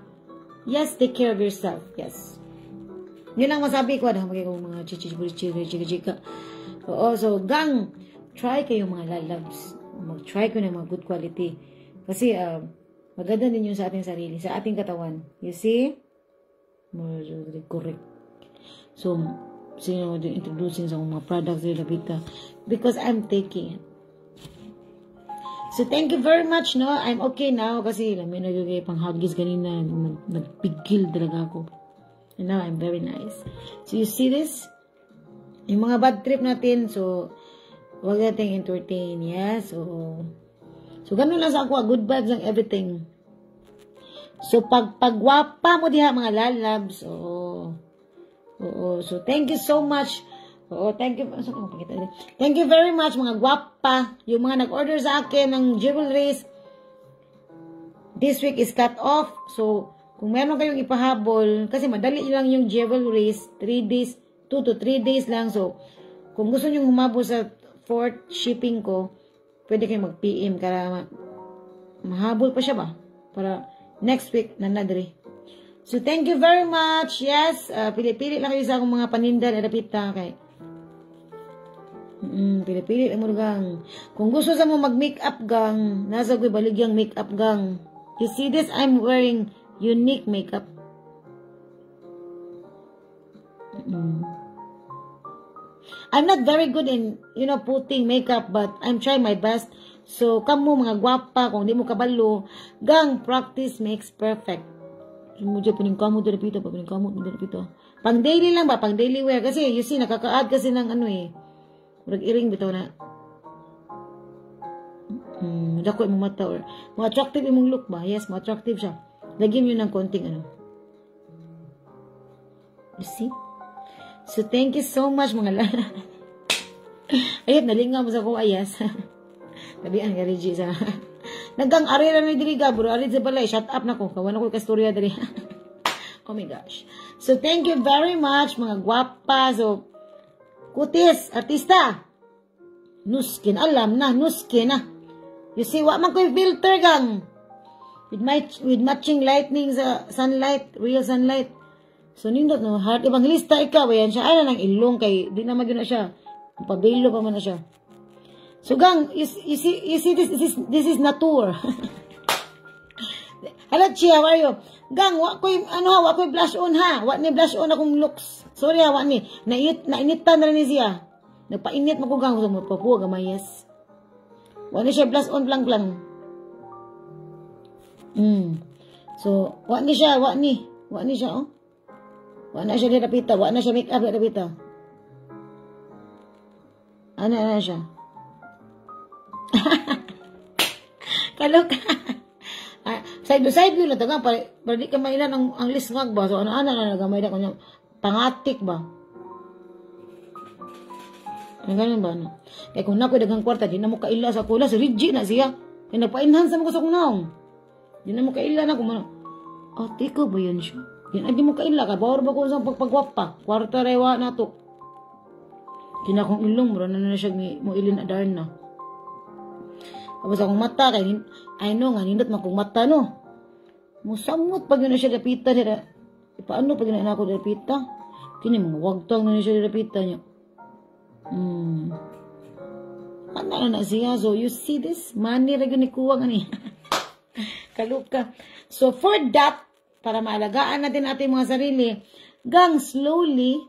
Yes, take care of yourself. Yes. Yun lang masabi ko. Magiging mga chika-chika. Oo, so, gang, try kayo mga lalabs. Mag-try ko ng mga good quality. Kasi, maganda din yun sa ating sarili, sa ating katawan. You see? Correct. So, sino din introducing sa mga products nila Vita because I'm taking it. So, thank you very much, no? I'm okay now kasi may nagagay pang huggies ganina. Nagpigil talaga ako. And now, I'm very nice. So, you see this? Yung mga bad trip natin, so, huwag natin entertain, yes? So, ganun lang sa ako, good vibes lang everything. So, pagwapa mo diha mga lalabs, so, thank you so much. Thank you. Thank you very much, mga gwapa. Yung mga nag-order sa akin ng jewelries, this week is cut off. So, kung meron kayong ipahabol, kasi madali lang yung jewelries, 3 days, 2 to 3 days lang. So, kung gusto nyo humabol sa 4th shipping ko, pwede kayong mag-PM para mahabol pa siya ba? Para next week, nanadri. So, thank you very much. Yes, pili-pili lang kayo sa akong mga paninda na dapita kay. Pili-pili lang mo gang. Kung gusto sa mo mag-makeup gang, nasa ko'y baligyang makeup gang. You see this? I'm wearing unique makeup. I'm not very good in, putting makeup, but I'm trying my best. So, kamo mga gwapa, kung di mo kabalo, gang, practice makes perfect. Sumudya, paningkamot na napito, paningkamot na napito. Pang daily lang ba? Pang daily wear. Kasi, you see, nakaka-add kasi ng Murag iring bitaw na. Dako yung mata or mga attractive yung look ba? Yes, mga attractive siya. Lagyan yun ng konting You see? So, thank you so much mga Ayun, nalingaw mo sa ko, ayas. Tabian ka, Reggie, sa Naggang arera na diriga, bro. Arid sa balay. Shut up na ko. Kawan ako kastorya diri. Oh my gosh. So, thank you very much, mga gwapa. So, kutis, artista. Nuskin. Alam na, nuskin na. You see, wa man ko'y filter, gang. With matching lightning sa sunlight, real sunlight. So, nindot, no? Heart evangelista ikaw. Ayan siya. Ay na ng ilong kay, di na magyo na siya. Pabilo pa man na siya. So, gang, you see this is nature. Hello, Chia, how are you? Gang, wa ko'y blush on, ha? Wa ni blush on akong looks. Sorry, ha, wa ni. Nainitan na rin siya. Nagpainit mo ko, gang. So, mapapuwa, gamayas. Wa ni siya blush on, blang. So, wa ni siya, oh. Wa na siya dirapita. Wa na siya make up dirapita. Ano siya? Kaloka. Side view na taga para di ka mailan ang lisngag ba. So ano na nagamay na kanya pangatik ba. Ano ganun ba no? Kaya kung nakoy dagang kwarta di na mo kaila sa kula si Reggie na siya. Kaya nagpa-enhance mo ko sa kunaong. Di na mo kaila na kung ano. Ate ko ba yan siya? Yan di mo kaila ka. Bawar ba ko sa pagpagwapa? Kwarta rewa na to. Kina kong ilong bro na siya mo ilin adarn na. Tapos akong mata, kaya nga, nindot man kong mata, no? Musamot pag yun na siya dapita, paano pag yun na ako dapita? Kini mga wagtang na siya dapita niya. Ano na siya? So, you see this? Money, rin ni kuwang, Kaluka. So, for that, para maalagaan natin ating mga sarili, gang, slowly,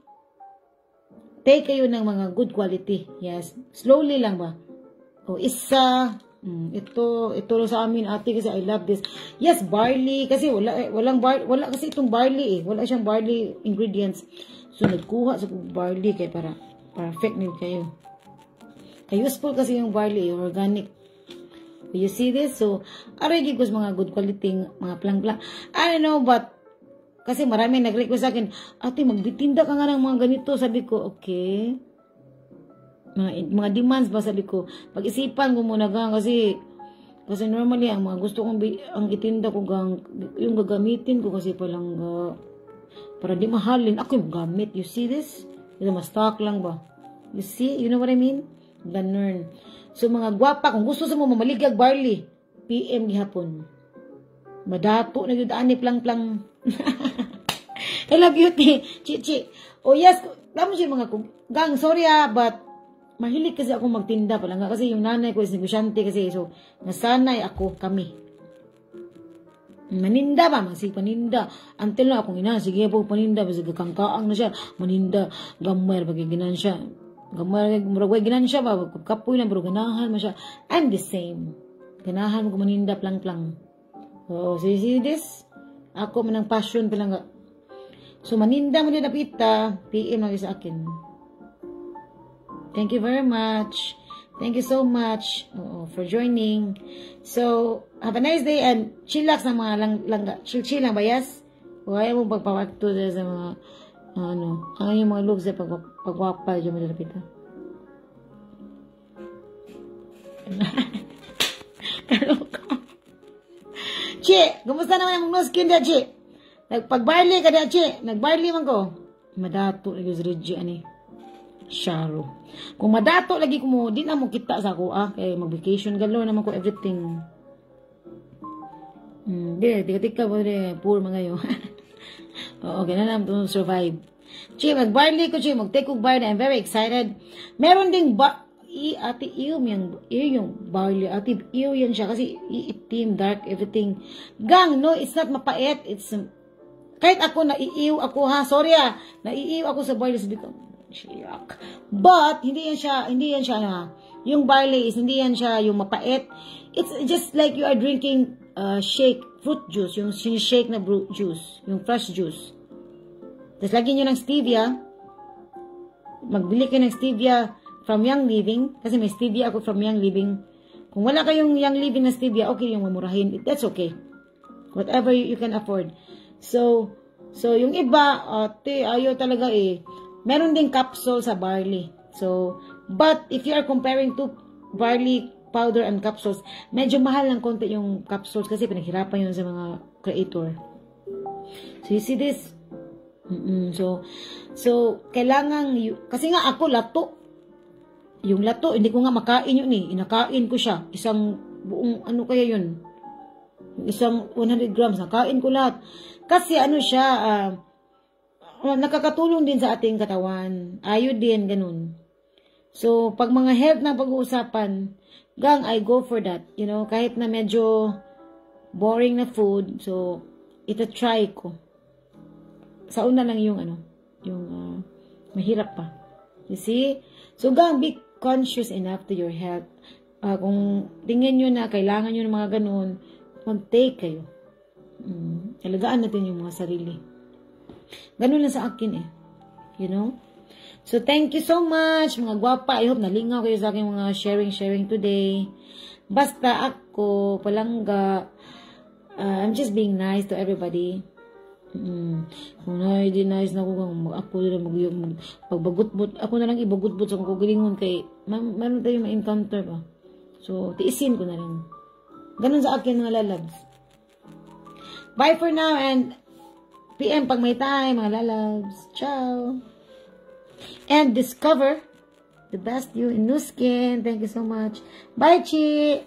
take kayo ng mga good quality. Yes. Slowly lang ba? O, isa, ito sa amin ate kasi I love this. Yes, barley kasi wala kasi itong barley wala siyang barley ingredients. So nagkuha sa barley kay para perfect nil kayo. Kay useful kasi yung barley, organic. You see this? So aray gigos mga good quality mga plang-plang. I don't know but kasi marami nag-request sa akin, ate magbitinda ka nga ng mga ganito. Sabi ko, okay. Mga demands ba sabi ko pag-isipan ko muna gang kasi normally ang mga gusto kong ang itinda ko gang yung gagamitin ko kasi palang para di mahalin ako yung gamit. You see this? Ito ma-stock lang ba? You see? You know what I mean? Ganun. So mga gwapa kung gusto sa mo mamaligag barley PM gihapon madato na yun ani plang Hello beauty Chichi. Oh yes lamo siya mga gang sorry but mahilig kasi ako magtinda pala nga kasi yung nanay ko is negosyante kasi so nasanay kami maninda ba paninda until na akong ina sige po paninda basta kangkaang na siya maninda gamay bagay ginansya gamay murag ginansya ba kapoy na bro ganahan man siya I'm the same ganahan ko maninda plang so see this ako man ang passion pala nga so maninda mo din napita PM lang sa akin. Thank you very much. Thank you so much for joining. So, have a nice day and chillax na mga langga. Chill lang ba, yes? Huwag mo pagpawagto sa mga, ang yung mga looks sa pagwapa dyan mo nilapita. Chi, kumusta naman yung nose skin dyan, Chi? Nagpag-barley ka dyan, Chi. Nag-barley man ko. Madato, nag-Reggie, Sharo. Kung madato lagi ko mo, di na mo kita sa ako, kaya mag-vacation, galo naman ko everything. Tika-tika po poor mga yun. Okay na naman to survive. Chi, mag-barley ko, Chi, mag-take ko barley. I'm very excited. Meron ding ate, yung barley. Ate, yan siya kasi itim, dark, everything. Gang, no, it's not mapait. It's kahit ako naiiw ako ha, sorry naiiw ako sa barley because shiyak. But hindi yan siya na yung barley is hindi yan siya yung mapait. It's just like you are drinking shake, fruit juice, yung sinishake na juice, yung fresh juice. Tapos lagyan nyo ng stevia. Magbili kayo ng stevia from Young Living. Kasi may stevia ako from Young Living. Kung wala kayong Young Living na stevia, okay yung mamurahin. That's okay. Whatever you can afford. So yung iba, ayaw talaga meron ding capsule sa barley. So, but if you are comparing to barley powder and capsules, medyo mahal ng konti yung capsules kasi pinaghirapan yun sa mga creator. So, you see this? So, kailangan, kasi nga ako lato. Yung lato, hindi ko nga makain yun Inakain ko siya. Isang buong, ano kaya yun? Isang 100 grams, nakain ko lahat. Kasi ano siya, nakakatulong din sa ating katawan. Iodine, ganun. So, pag mga health na pag-uusapan, gang, I go for that. You know, kahit na medyo boring na food, so, ita-try ko. Sa una lang yung, mahirap pa. You see? So, gang, be conscious enough to your health. Kung tingin nyo na kailangan nyo ng mga ganun, mag-take kayo. Alagaan natin yung mga sarili. Ganun lang sa akin You know? So, thank you so much, mga gwapa. I hope nalingaw kayo sa aking mga sharing today. Basta ako, palangga, I'm just being nice to everybody. Kung hindi nice na ako na pagbagut-but, ako na lang ibagut-but sa kugalingon kay, meron tayong ma-encounter pa. So, tiisin ko na lang. Ganun sa akin, mga lalabs. Bye for now, and PM pag may time, mga lalabs. Ciao! And discover the best you in Nu Skin. Thank you so much. Bye, Chi!